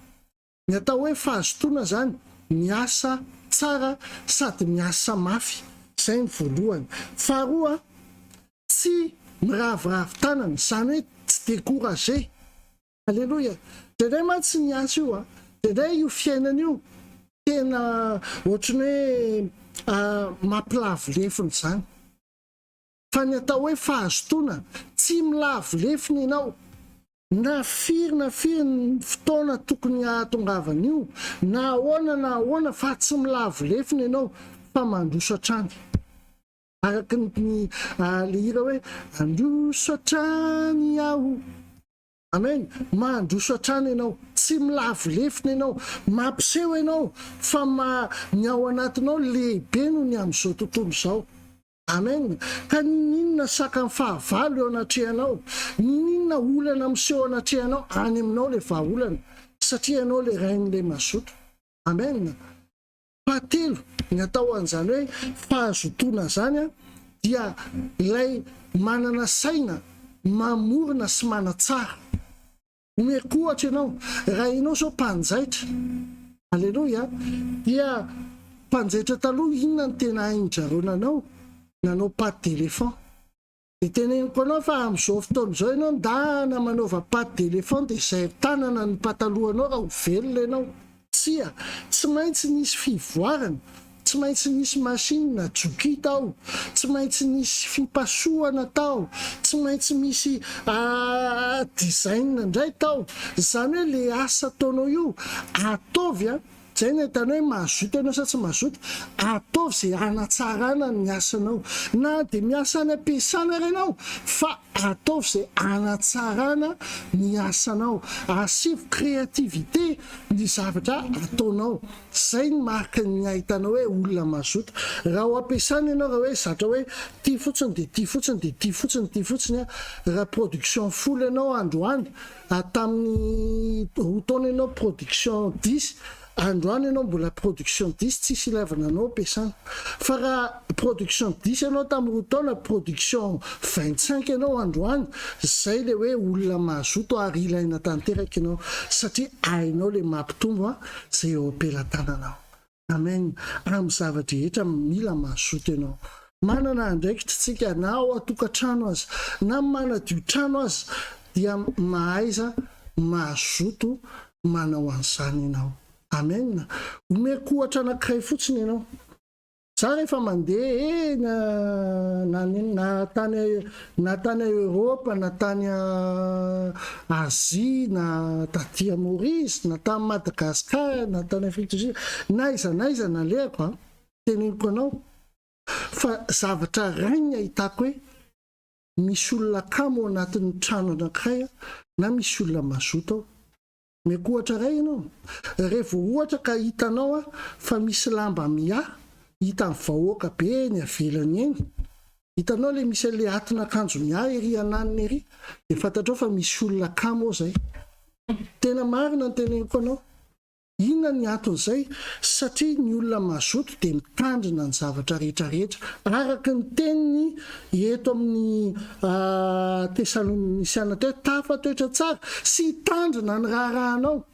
[SPEAKER 6] Ny atao hoe fahazotona zany miasa tsara sady miasa mafy, izay ny voalohany. Faharoa, tsy miravoravo tanana, izany hoe tsy découragé. Alléluia. Dedray ma tsy miasa io dedray io fiainana io tena ohatrany hoe mampilavolefiny zany. Fa ny atao hoe fahazotona tsy milavolefiny ianao, na firy ny fotoana tokony ahatongavana io, na ahoana fa tsy milavolefiny ianao fa mandroso hatrany. Araka ny le hira hoe androso hatrany aho. Amen. Mandroso hatrany ianao, tsy milavolefiny ianao, mampiseho ianao fa ny ao anatinao lehibe no ny amin'izao tontolo izao. Amen. Ka ninona saka ny fahavalo eo anatrehanao, ninona olana miseho anatrehanao, any aminao le vahaolana satria ianao le rain'le mazoto. Amen. Fahatelo, ny atao an'izany hoe fahazotona zany dia ilay manana saina mamorona sy manatsara. Omeko ohatra ianao, raha ianao zao mpanjaitra, alleluia, dia mpanjaitra taloha inona ny tena hainjarona anao? Nanao paty d'éléphant. De teneniko anao fa amin'izao fotoana izao ianao ndana manaova paty d'éléphant dia izay tanana ny patalohanao raha ho velona ianao. Tsy maintsy nisy fivoarana, tsy maintsy nisy masinina joki tao, tsy maintsy nisy fipasohana tao, tsy maintsy misy design indray tao. Izany hoe le asa ataonao io ataovy zay ny tany hoe mazoto ianao sa tsy mazoto, ataovy izay hanatsarana ny asanao. Na dia miasa any ampiasana ianao fa ataovy izay hanatsarana ny asanao, asivo créativité ny zavatra ataonao. Zay ny marika ny ahitanao hoe olona mazoto. Raha ho ampiasana ianao raha hoe zatra hoe ty fotsiny dia ty fotsiny dia ty fotsiny ty fotsiny raha production folo ianao androany, tamin'ny taona ianao production 10, androany ianao mbola production 10 tsisy ilavana anao ampiasana. Fa raha production 10 ianao tamin'ny taona, production 25 ianao androany, zay le hoe olona mazoto ary ilaina tanteraka ianao satria hainao le mampitombo zay eo ampelantananao. Amen. Amin'ny zavatra rehetra mila mazoto ianao. Manana andraikitra tsika na ao atokantrano aza na manadio trano aza dia mahaiza mazoto manao an'izany ianao. Amen. Omeko ohatra anankiray fotsiny ianao. Za rehefa mandeha na tany Europa, na tany Asia, na taty Maurice, na tany Madagasikara, na tany Afrika du Sud, naiza nalehako teneniko anao fa zavatra rainy ahitako hoe misy olona kamo anatin'ny trano anankiray na misy olona mazoto ao. Meko ohatra ray ianao, rehefa ohatra ka hitanao fa misy lamba miahy hita ny vahoaka be ny avelany eny, hitanao le misy le atin'akanjo miahy ery ananiny ery, dia fantatrao fa misy olona kamo ao zay. Tena marina ny teneniko anao. Inona ny aton'izay? Satria ny olona mazoto dia mitandrina ny zavatra rehetrarehetra araka ny teniny eto amin'ny Tesalonisiana teo, tafatoetra tsara sy hitandrina ny raharahanao.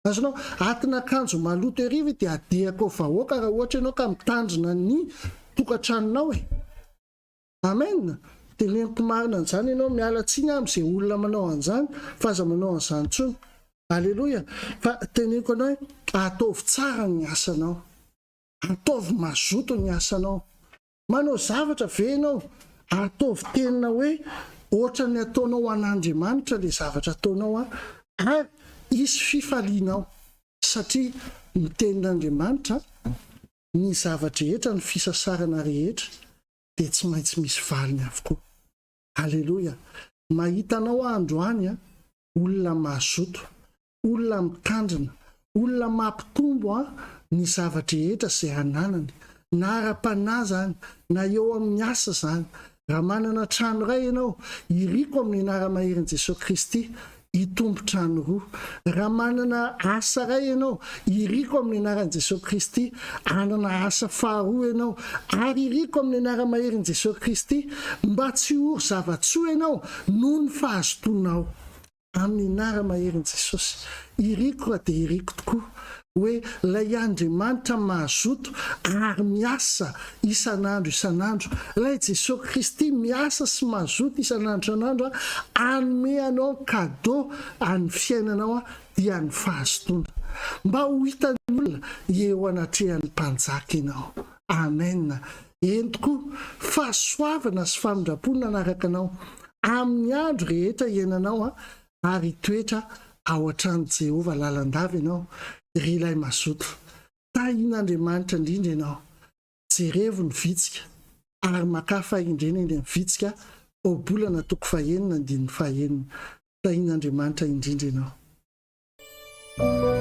[SPEAKER 6] Azonao atin'akanjo maloto eriva dia adehako vahoaka raha ohatra ianao ka mitandrina ny tokantranonao e. Amen. Teneniko marina an'izany ianao, miala tsiny amin'izay olona manao an'izany fa aza manao an'izany intsony. Alléluia. Fa teneniko anao hoe ataovy tsara ny asanao, ataovy mazoto ny asanao. Manao zavatra ve ianao, ataovy tenina hoe ohatra ny ataonao an'Andriamanitra le zavatra ataonao ary isy fifalianao satria ny tenin'Andriamanitra ny zavatra rehetra ny fisasarana rehetra dia tsy maintsy misy valiny avokoa. Halleloja. Mahitanao androany olona mahazoto, olona mikandrina, olona mampitombo ny zavatra rehetra izay ananany, na ara-panahy zany, na eo amin'ny asa zany. Raha manana trano iray ianao, iriko amin'ny anara-maherin' Jesosy Kristy hitombo trano roa. Raha manana asa iray ianao, iriko amin'ny anaran'i Jesosy Kristy hanana asa faharoa ianao, ary iriko amin'ny anara-maherin' Jesosy Kristy mba tsy ho zavatsoa ianao noho ny fahazotonao amin'ny anara-maherin' Jesosy. Iriko dia iriko tokoa hoe ilay Andriamanitra mahazoto ary miasa isan'andro isan'andro, ilay Jesosy Kristy miasa sy mahazoto isan'andro anome anao cadeau any fiainanao dia ny fahazotona, mba ho hitan'ny olona eo anatrehan'ny mpanjaka ianao. Amen. Entoko fahasoavana sy famindrapona nanaraka anao amin'ny andro rehetra iainanao ary toetra ao an-trano Jehova lalandava ianao. Ry ilay mazoto, tahin'Andriamanitra indrindra ianao, jerevo ny vitsika ary makafaindrena eny amin'ny vitsika obolana toko 4:9 tahin'Andriamanitra indrindra ianao.